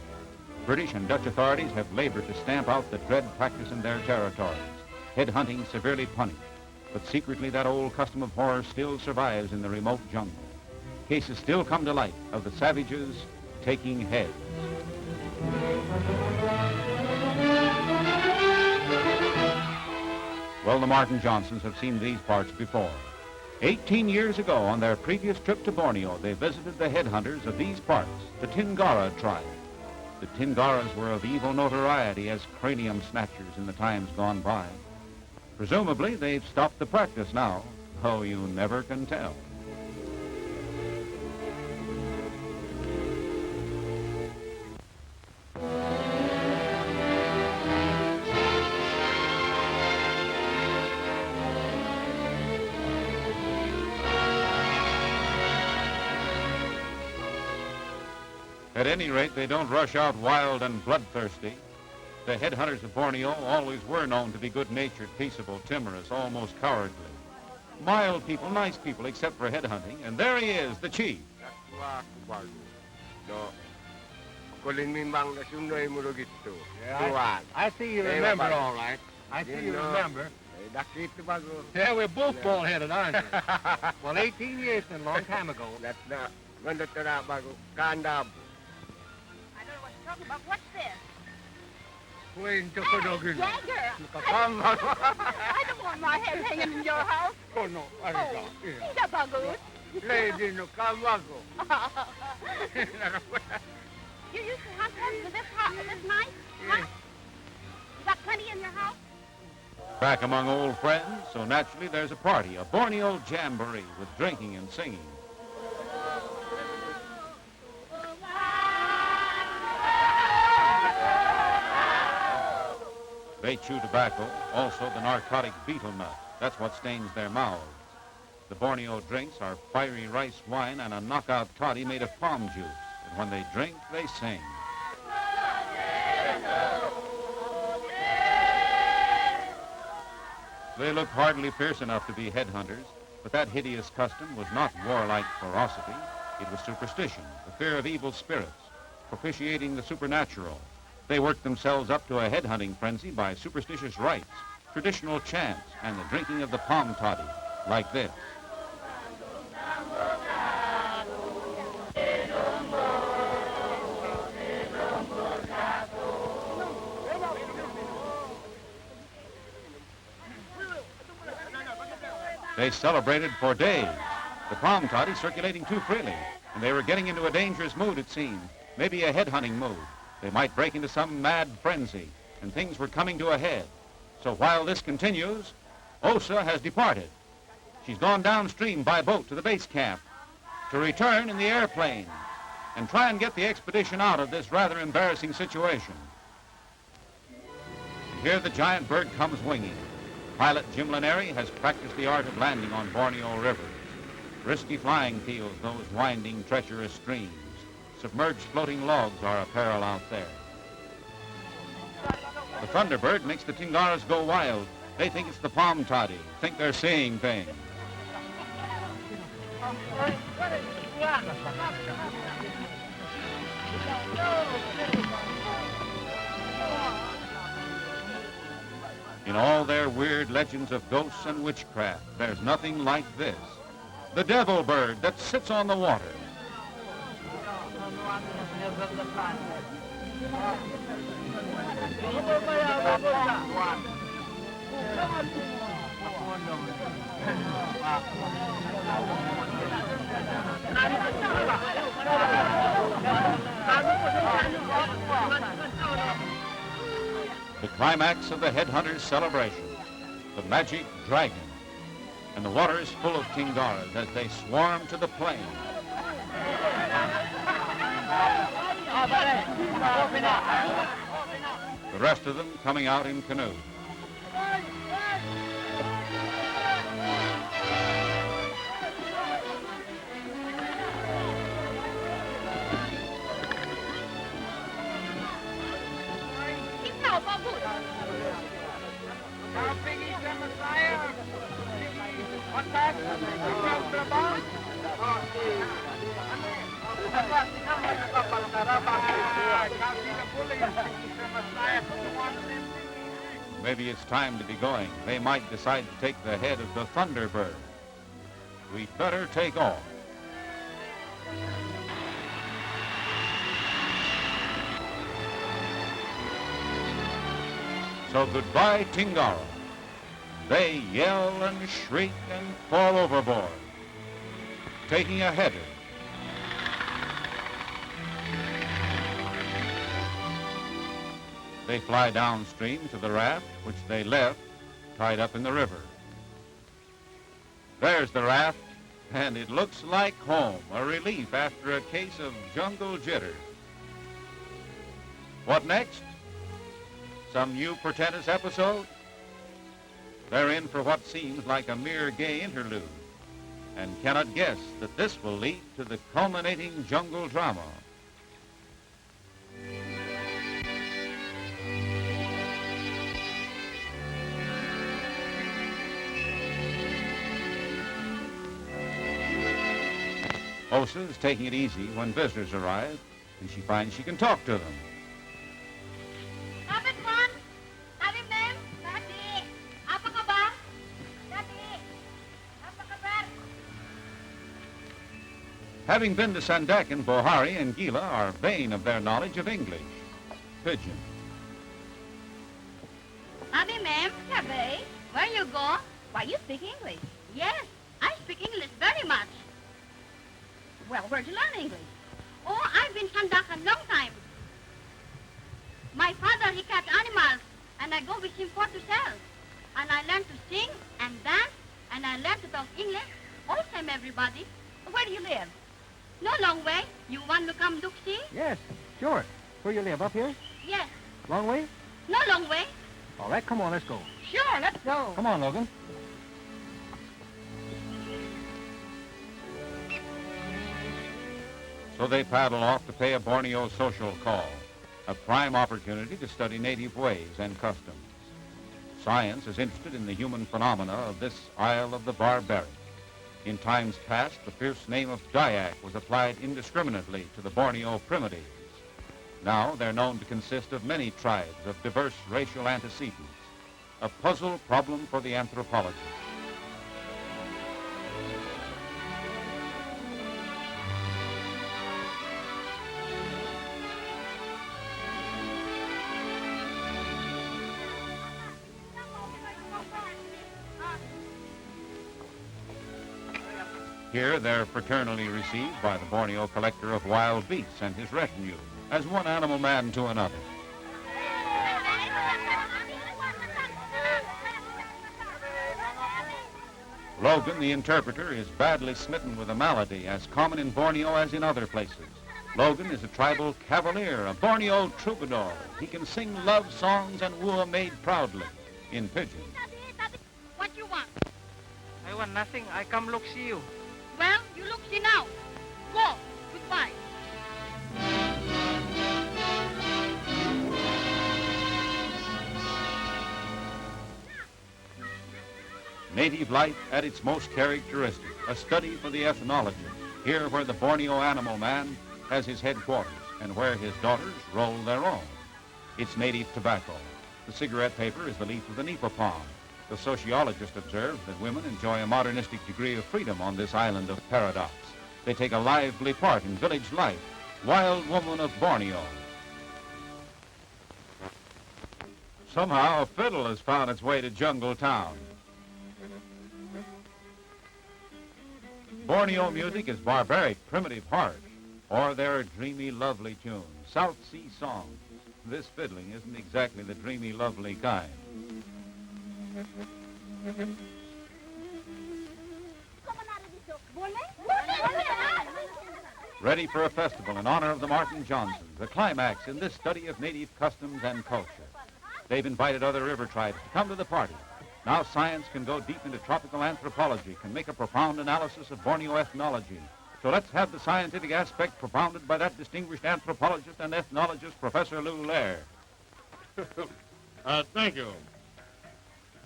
British and Dutch authorities have labored to stamp out the dread practice in their territories, head hunting severely punished. But secretly that old custom of horror still survives in the remote jungle. Cases still come to light of the savages taking heads. Well, the Martin Johnsons have seen these parts before. 18 years ago, on their previous trip to Borneo, they visited the headhunters of these parts, the Tingara tribe. The Tingaras were of evil notoriety as cranium snatchers in the times gone by. Presumably, they've stopped the practice now, though you never can tell. At any rate, they don't rush out wild and bloodthirsty. The headhunters of Borneo always were known to be good-natured, peaceable, timorous, almost cowardly. Mild people, nice people, except for headhunting. And there he is, the chief. Yeah, I see you remember all right. I see you remember. Yeah, we're both bald-headed, aren't we? Well, 18 years and a long time ago. I don't know what you're talking about. What's this? Hey, Jagger! I don't want my head hanging in your house. Oh, no. Hindi bagus. Lady, no, kamago. You used to hunt with this knife? Huh? You got plenty in your house? Back among old friends, so naturally there's a party, a Borneo jamboree with drinking and singing. They chew tobacco, also the narcotic betel nut. That's what stains their mouths. The Borneo drinks are fiery rice wine and a knockout toddy made of palm juice. And when they drink, they sing. They look hardly fierce enough to be headhunters, but that hideous custom was not warlike ferocity. It was superstition, the fear of evil spirits, propitiating the supernatural. They worked themselves up to a headhunting frenzy by superstitious rites, traditional chants, and the drinking of the palm toddy, like this. They celebrated for days, the palm toddy circulating too freely, and they were getting into a dangerous mood, it seemed, maybe a headhunting mood. They might break into some mad frenzy, and things were coming to a head. So while this continues, Osa has departed. She's gone downstream by boat to the base camp to return in the airplane and try and get the expedition out of this rather embarrassing situation. And here the giant bird comes winging. Pilot Jim Laneri has practiced the art of landing on Borneo rivers. Risky flying fields, those winding, treacherous streams. Submerged floating logs are a peril out there. The Thunderbird makes the Tingaras go wild. They think it's the palm toddy, think they're seeing things. In all their weird legends of ghosts and witchcraft, there's nothing like this. The devil bird that sits on the water. The climax of the headhunters' celebration, the magic dragon, and the water is full of Tingaras as they swarm to the plain. The rest of them coming out in canoes. Maybe it's time to be going. They might decide to take the head of the Thunderbird. We'd better take off. So goodbye, Tingara. They yell and shriek and fall overboard, taking a header. They fly downstream to the raft, which they left tied up in the river. There's the raft, and it looks like home, a relief after a case of jungle jitters. What next? Some new portentous episode? They're in for what seems like a mere gay interlude, and cannot guess that this will lead to the culminating jungle drama. Osa is taking it easy when visitors arrive, and she finds she can talk to them. Having been to Sandakan, Bohari and Gila are vain of their knowledge of English. Pigeon. Abi, ma'am, Sabe, where you go? Why, you speak English. Yes, I speak English very much. Well, where'd you learn English? Oh, I've been Sandakan long time. My father, he catch animals, and I go with him for to sell. And I learn to sing and dance, and I learn to talk English. All time, everybody. Where do you live? No long way. You want to come look see? Yes, sure. Where you live, up here? Yes. Long way? No long way. All right, come on, let's go. Sure, let's go. Come on, Logan. So they paddle off to pay a Borneo social call, a prime opportunity to study native ways and customs. Science is interested in the human phenomena of this Isle of the Barbaric. In times past, the fierce name of Dayak was applied indiscriminately to the Borneo primitives. Now they're known to consist of many tribes of diverse racial antecedents, a puzzle problem for the anthropologist. Here, they're fraternally received by the Borneo collector of wild beasts and his retinue, as one animal man to another. Logan, the interpreter, is badly smitten with a malady as common in Borneo as in other places. Logan is a tribal cavalier, a Borneo troubadour. He can sing love songs and woo a maid proudly in pidgin. What you want? I want nothing. I come look see you. Well, you look see now. Go. Goodbye. Native life at its most characteristic, a study for the ethnologist, here where the Borneo animal man has his headquarters and where his daughters roll their own. It's native tobacco. The cigarette paper is the leaf of the nipa palm. The sociologist observes that women enjoy a modernistic degree of freedom on this island of paradox. They take a lively part in village life. Wild woman of Borneo. Somehow a fiddle has found its way to Jungle Town. Borneo music is barbaric, primitive, harsh, or there are dreamy, lovely tunes, South Sea songs. This fiddling isn't exactly the dreamy, lovely kind. ready for a festival in honor of the Martin Johnsons, a climax in this study of native customs and culture. They've invited other river tribes to come to the party. Now science can go deep into tropical anthropology, can make a profound analysis of Borneo ethnology. So let's have the scientific aspect propounded by that distinguished anthropologist and ethnologist, Professor Lowell. Thank you.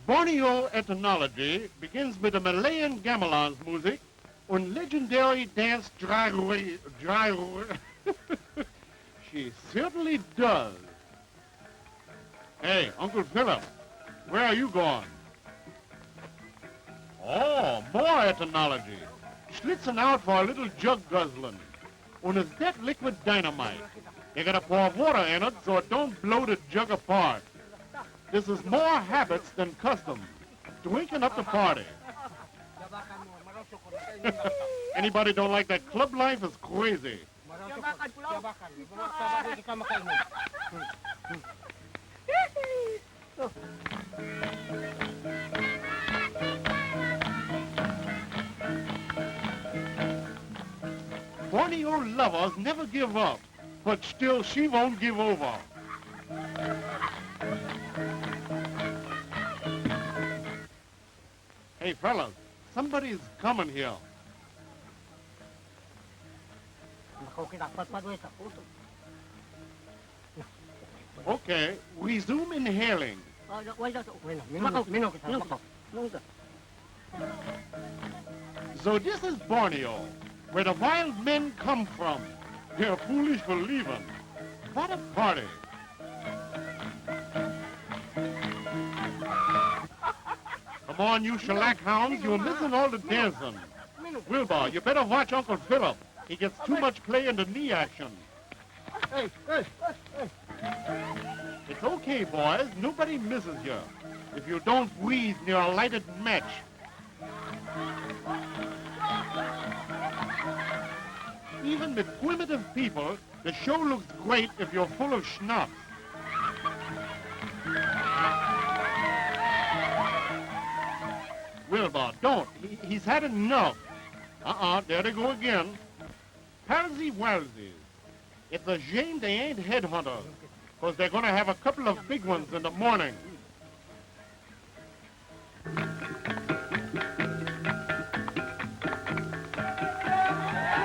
Borneo ethnology begins with the Malayan gamelan's music and legendary dance dry. She certainly does. Hey, Uncle Philip, where are you going? Oh, more ethnology. Schlitzen out for a little jug guzzling. And it's that liquid dynamite. You gotta pour water in it so it don't blow the jug apart. This is more habits than customs. Drinking up the party. Anybody don't like that club life is crazy. Borneo lovers never give up, but still she won't give over. Hey, fellas, somebody's coming here. Okay, resume inhaling. So this is Borneo, where the wild men come from. They're foolish for leaving. What a party. Come on, you shellac hounds, you're missing all the dancing. Wilbur, you better watch Uncle Philip. He gets too much play in the knee action. It's okay, boys. Nobody misses you if you don't breathe near a lighted match. Even with primitive people, the show looks great if you're full of schnapps. Wilbur, don't. He's had enough. There they go again. Palsy Walsies. It's a shame they ain't headhunters, because they're going to have a couple of big ones in the morning. Go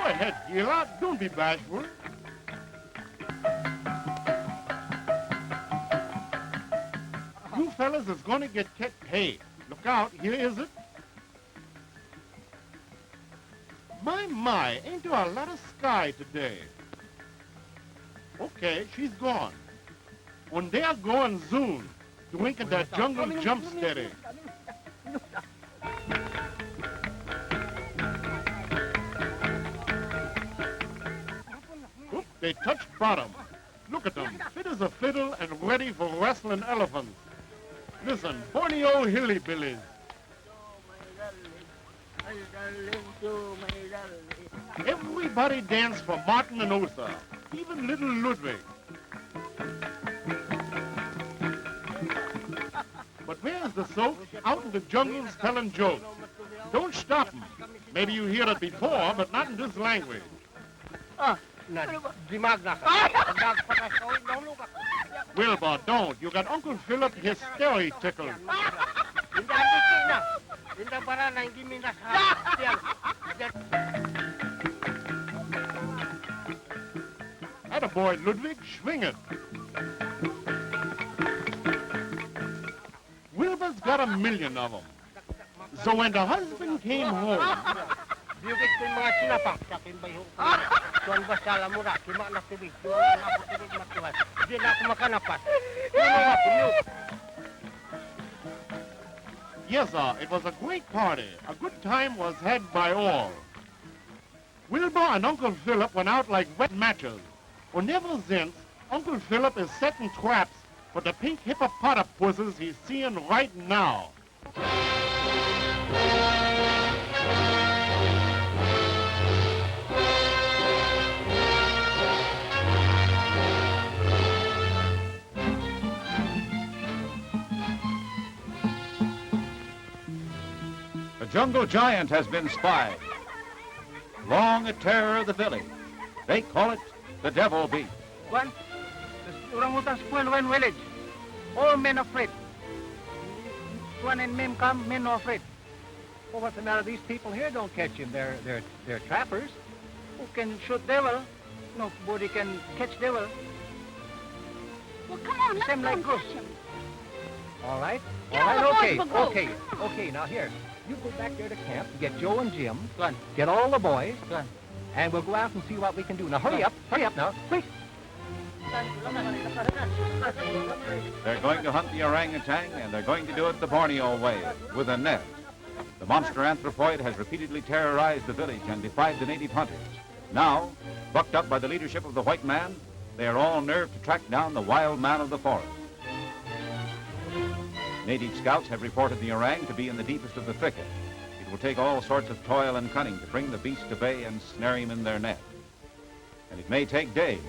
ahead, Gila. Don't be bashful. You fellas is going to get kicked. Hey, look out. Here is it. My, ain't there a lot of sky today? Okay, she's gone. When they're going soon, drinking that jungle jump steady. Oop, they touched bottom. Look at them, fit as a fiddle and ready for wrestling elephants. Listen, Borneo hillybillies. Everybody danced for Martin and Osa, even little Ludwig. But where's the soap? Out in the jungles telling jokes. Don't stop them. Maybe you hear it before, but not in this language. Wilbur, don't. You got Uncle Philip hysteria tickled. Attaboy, Ludwig, swing it. Wilbur's got 1 million of them. So when the husband came home... Yes, sir, it was a great party. A good time was had by all. Wilbur and Uncle Philip went out like wet matches. For never since, Uncle Philip is setting traps for the pink hippopotamuses he's seeing right now. The jungle giant has been spied. Long a terror of the village, They call it the Devil Beat. Tuan, the orangutan spoil one village. All men afraid. Tuan and men come, men not afraid. Well, what's the matter? These people here don't catch him. They're trappers. Who can shoot devil? Nobody can catch devil. Well, come on, let's Same go like and ghost. catch him. All right? Yeah, All the right, boys will go. okay. Now, here. You go back there to camp, get Joe and Jim, Tuan, get all the boys, Tuan. and we'll go out and see what we can do. Now, hurry up now, quick. They're going to hunt the orangutan, and they're going to do it the Borneo way, with a net. The monster anthropoid has repeatedly terrorized the village and defied the native hunters. Now, bucked up by the leadership of the white man, they are all nerved to track down the wild man of the forest. Native scouts have reported the orang to be in the deepest of the thicket. It will take all sorts of toil and cunning to bring the beast to bay and snare him in their net. And it may take days.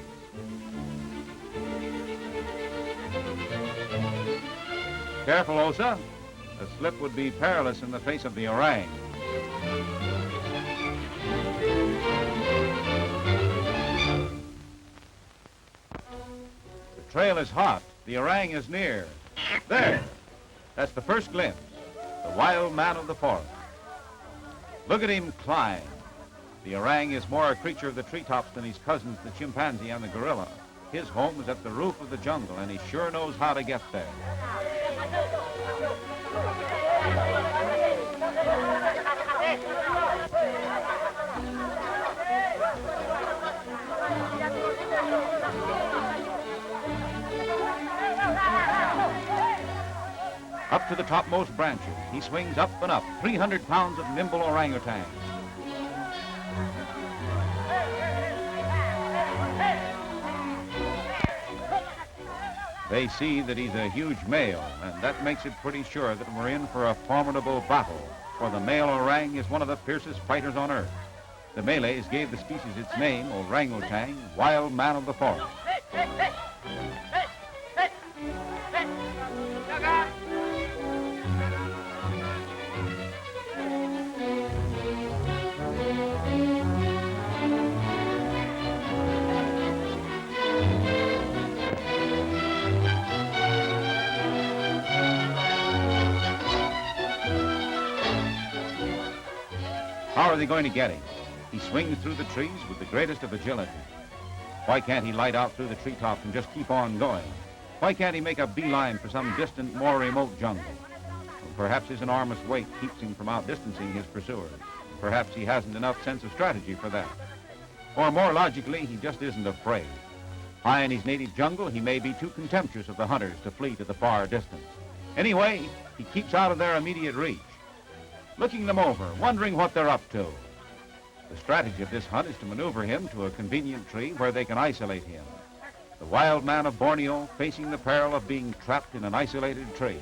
Careful, Osa. A slip would be perilous in the face of the orang. The trail is hot. The orang is near. There. That's the first glimpse. The wild man of the forest. Look at him climb. The orang is more a creature of the treetops than his cousins, the chimpanzee and the gorilla. His home is at the roof of the jungle, and he sure knows how to get there. Up to the topmost branches, he swings up and up, 300 pounds of nimble orangutan. They see that he's a huge male, and that makes it pretty sure that we're in for a formidable battle, for the male orang is one of the fiercest fighters on earth. The Malays gave the species its name, orangutan, wild man of the forest. How are they going to get him? He swings through the trees with the greatest of agility. Why can't he light out through the treetops and just keep on going? Why can't he make a beeline for some distant, more remote jungle? Well, perhaps his enormous weight keeps him from outdistancing his pursuers. Perhaps he hasn't enough sense of strategy for that. Or more logically, he just isn't afraid. High in his native jungle, he may be too contemptuous of the hunters to flee to the far distance. Anyway, he keeps out of their immediate reach, looking them over, wondering what they're up to. The strategy of this hunt is to maneuver him to a convenient tree where they can isolate him. The wild man of Borneo facing the peril of being trapped in an isolated tree.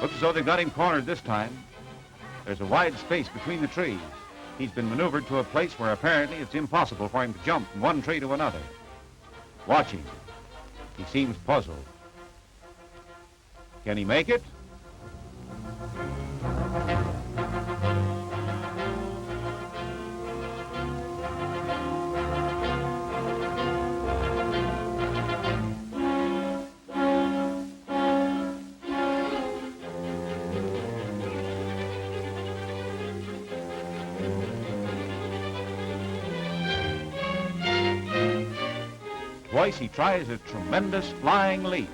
Looks as though they've got him cornered this time. There's a wide space between the trees. He's been maneuvered to a place where apparently it's impossible for him to jump from one tree to another. Watching. He seems puzzled. Can he make it? Twice he tries a tremendous flying leap,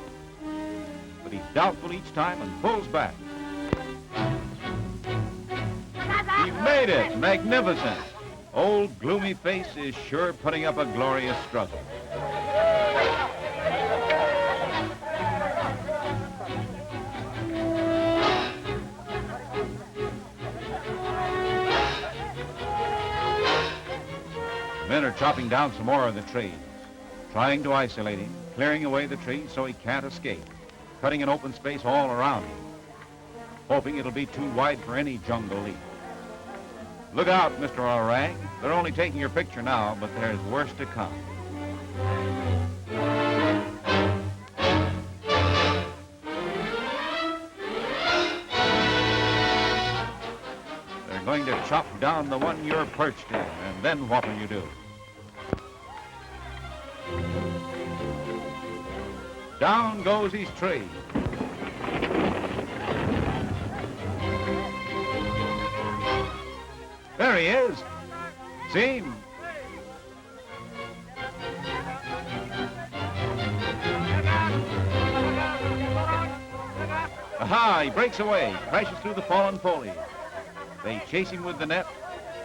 but he's doubtful each time and pulls back. He made it! Magnificent! Old Gloomy Face is sure putting up a glorious struggle. The men are chopping down some more of the trees, trying to isolate him, clearing away the trees so he can't escape, cutting an open space all around him, hoping it'll be too wide for any jungle leap. Look out, Mr. Orang. They're only taking your picture now, but there's worse to come. They're going to chop down the one you're perched in, and then what will you do? Down goes his tree. There he is. See him? Aha, he breaks away, crashes through the fallen foliage. They chase him with the net,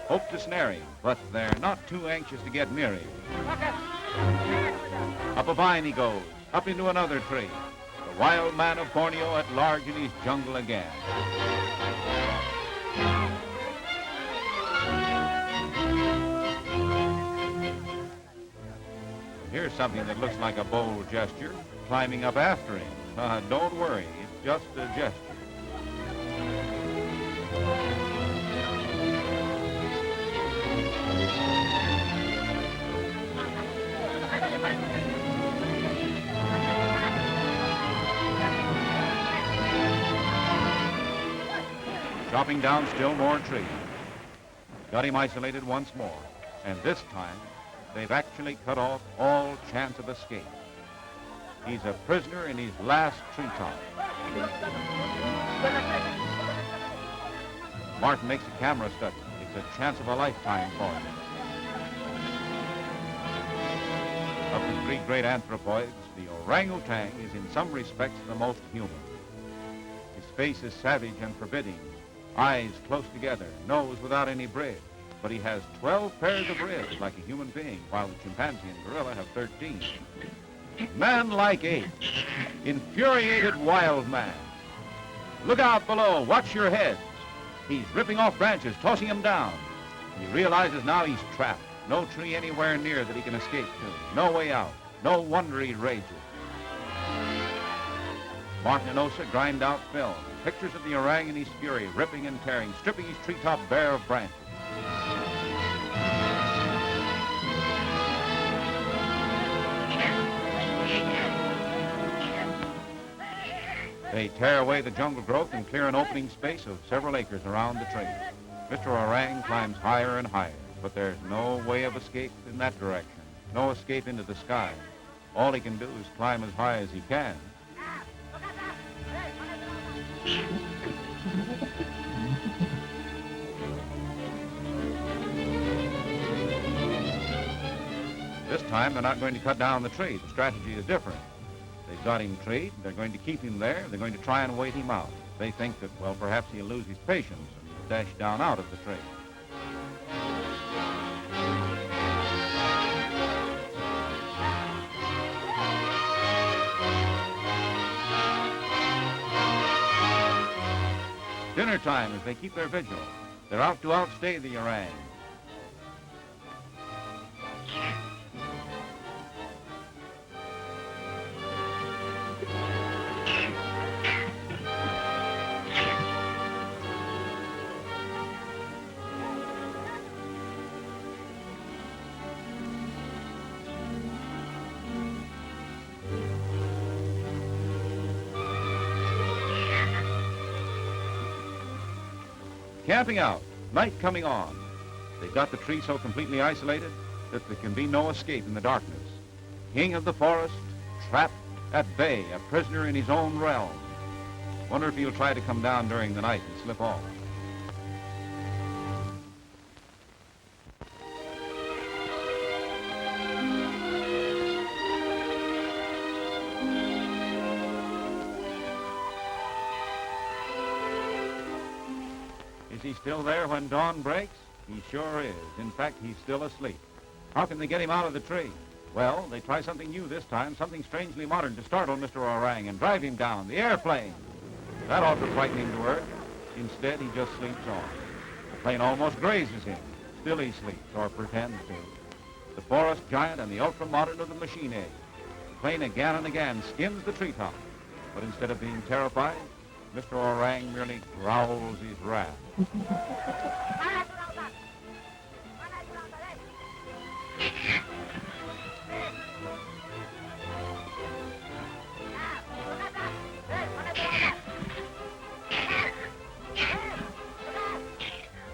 hope to snare him, but they're not too anxious to get near him. Up a vine he goes, up into another tree. The wild man of Borneo at large in his jungle again. Here's something that looks like a bold gesture, climbing up after him. Don't worry, it's just a gesture. Chopping down still more trees. Got him isolated once more, and this time they've actually cut off all chance of escape. He's a prisoner in his last treetop. Martin makes a camera study. It's a chance of a lifetime for him. Of the three great anthropoids, the orangutan is in some respects the most human. His face is savage and forbidding, eyes close together, nose without any bridge. But he has 12 pairs of ribs like a human being, while the chimpanzee and gorilla have 13. Man like ape, infuriated wild man. Look out below, watch your heads. He's ripping off branches, tossing them down. He realizes now he's trapped. No tree anywhere near that he can escape to. No way out. No wonder he rages. Martin and Osa grind out film. Pictures of the orang in his fury, ripping and tearing, stripping his treetop bare of branches. They tear away the jungle growth and clear an opening space of several acres around the tree. Mr. Orang climbs higher and higher, but there's no way of escape in that direction, no escape into the sky. All he can do is climb as high as he can. This time, they're not going to cut down the tree. The strategy is different. They've got him treed. They're going to keep him there. They're going to try and wait him out. They think that, well, perhaps he'll lose his patience and dash down out of the tree. Dinner time as they keep their vigil. They're out to outstay the orang. Camping out, night coming on. They've got the tree so completely isolated that there can be no escape in the darkness. King of the forest, trapped, at bay, a prisoner in his own realm. Wonder if he'll try to come down during the night and slip off. Is he still there when dawn breaks? He sure is. In fact, he's still asleep. How can they get him out of the tree? Well, they try something new this time, something strangely modern to startle Mr. Orang and drive him down, the airplane. That ought to frighten him to earth. Instead, he just sleeps on. The plane almost grazes him. Still he sleeps, or pretends to. forest giant and the ultra-modern of the machine age. The plane again and again skims the treetop, but instead of being terrified, Mr. Orang merely growls his wrath.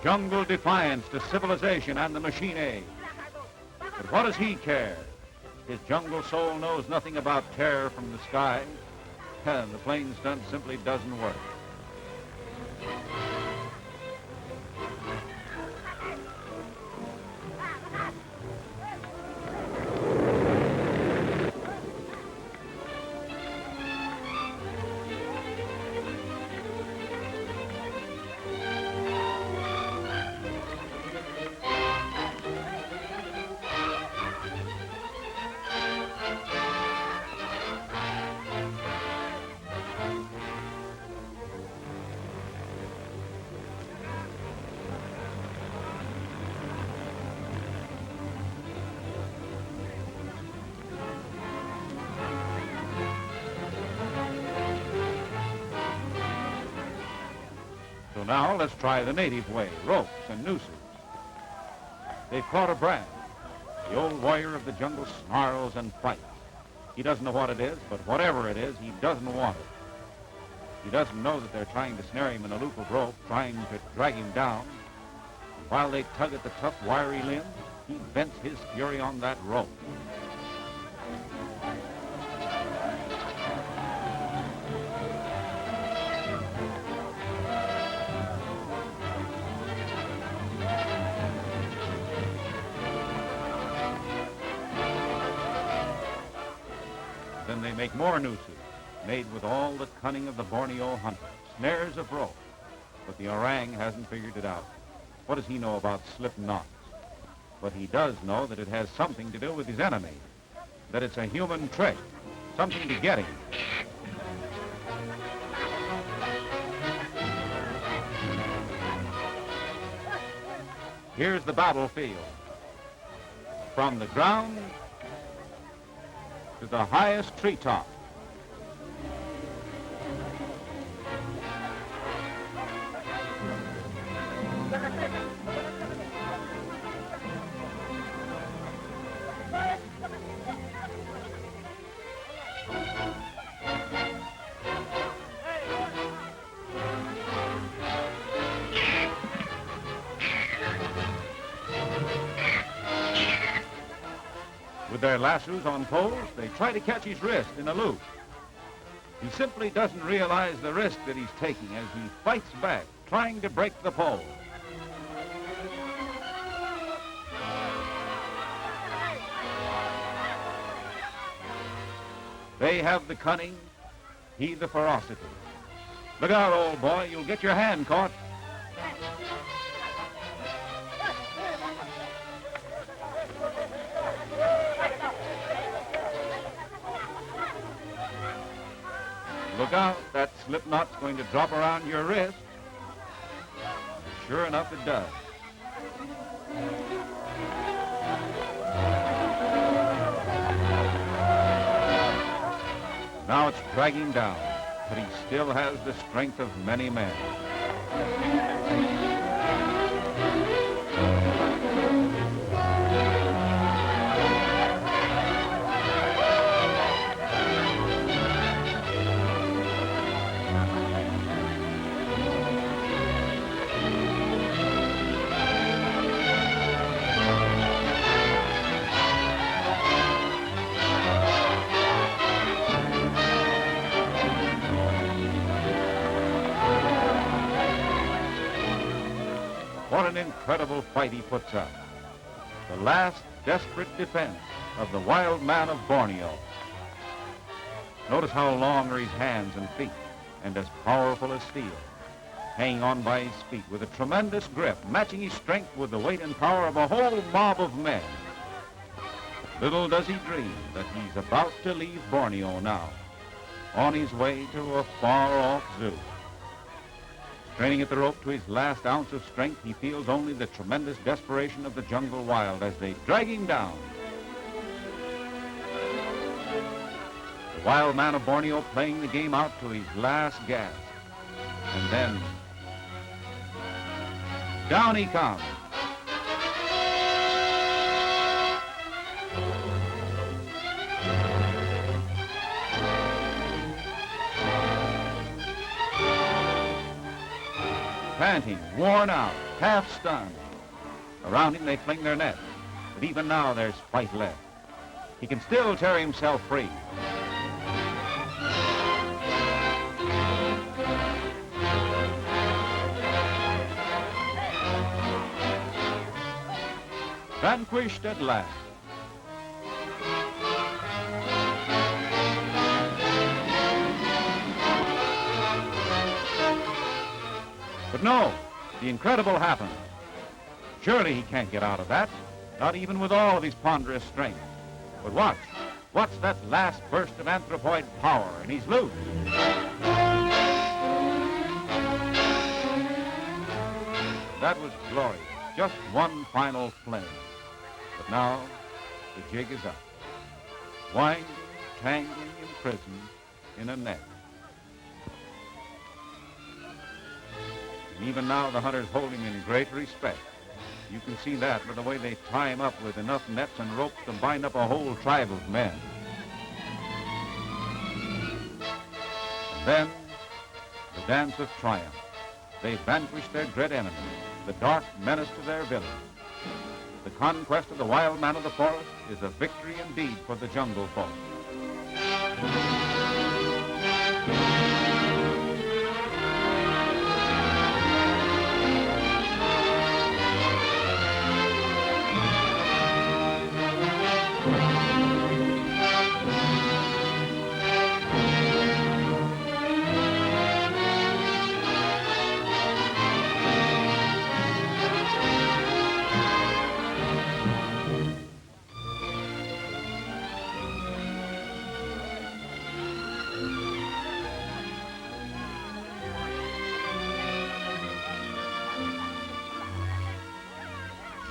Jungle defiance to civilization and the machine age. But what does he care? His jungle soul knows nothing about terror from the sky. The plane stunt simply doesn't work. So now let's try the native way, ropes and nooses. They've caught a brand. The old warrior of the jungle snarls and fights. He doesn't know what it is, but whatever it is, he doesn't want it. He doesn't know that they're trying to snare him in a loop of rope, trying to drag him down. And while they tug at the tough, wiry limb, he vents his fury on that rope. Then they make more nooses, made with all the cunning of the Borneo hunter, snares of rope. But the orang hasn't figured it out. What does he know about slip knots? But he does know that it has something to do with his enemy, that it's a human trick, something to get him. Here's the battlefield. From the ground to the highest treetop. With their lassos on poles, they try to catch his wrist in a loop. He simply doesn't realize the risk that he's taking as he fights back, trying to break the pole. They have the cunning, he the ferocity. Look out, old boy, you'll get your hand caught. Look out, that slip knot's going to drop around your wrist. Sure enough, it does. Now it's dragging down, but he still has the strength of many men. What an incredible fight he puts up. The last desperate defense of the wild man of Borneo. Notice how long are his hands and feet, and as powerful as steel, hanging on by his feet with a tremendous grip, matching his strength with the weight and power of a whole mob of men. Little does he dream that he's about to leave Borneo now, on his way to a far-off zoo. Straining at the rope to his last ounce of strength, he feels only the tremendous desperation of the jungle wild as they drag him down, wild man of Borneo playing the game out to his last gasp. And then, down he comes. Panting, worn out, half stunned. Around him they fling their nets, but even now there's fight left. He can still tear himself free. Vanquished at last. But no, the incredible happens. Surely he can't get out of that, not even with all of his ponderous strength. But watch, what's that last burst of anthropoid power, and he's loose. That was glorious, just one final fling. But now, the jig is up. Winding, tangling, imprisoned in a net. And even now the hunters hold him in great respect. You can see that by the way they tie him up with enough nets and ropes to bind up a whole tribe of men. And then, the dance of triumph. They vanquish their dread enemy, the dark menace to their village. The conquest of the wild man of the forest is a victory indeed for the jungle folk.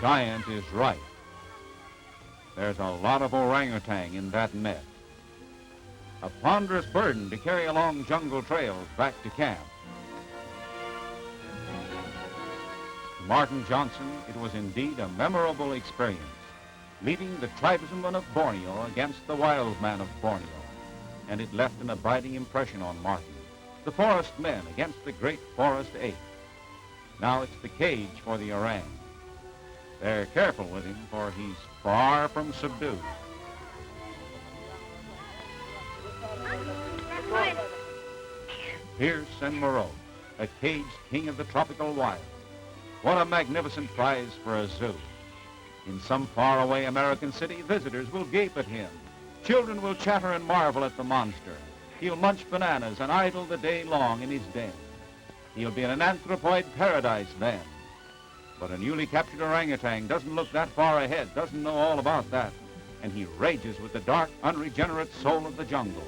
Giant is right. There's a lot of orangutan in that net. A ponderous burden to carry along jungle trails back to camp. To Martin Johnson, it was indeed a memorable experience, leading the tribesmen of Borneo against the wild man of Borneo. And it left an abiding impression on Martin, the forest men against the great forest ape. Now it's the cage for the orang. They're careful with him, for he's far from subdued. Pierce and Moreau, a caged king of the tropical wild. What a magnificent prize for a zoo. In some faraway American city, visitors will gape at him. Children will chatter and marvel at the monster. He'll munch bananas and idle the day long in his den. He'll be in an anthropoid paradise then. But a newly captured orangutan doesn't look that far ahead, doesn't know all about that, and he rages with the dark, unregenerate soul of the jungle.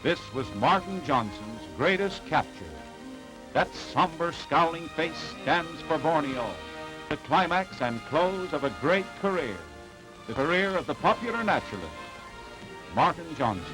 This was Martin Johnson's greatest capture. That somber, scowling face stands for Borneo, the climax and close of a great career, the career of the popular naturalist, Martin Johnson.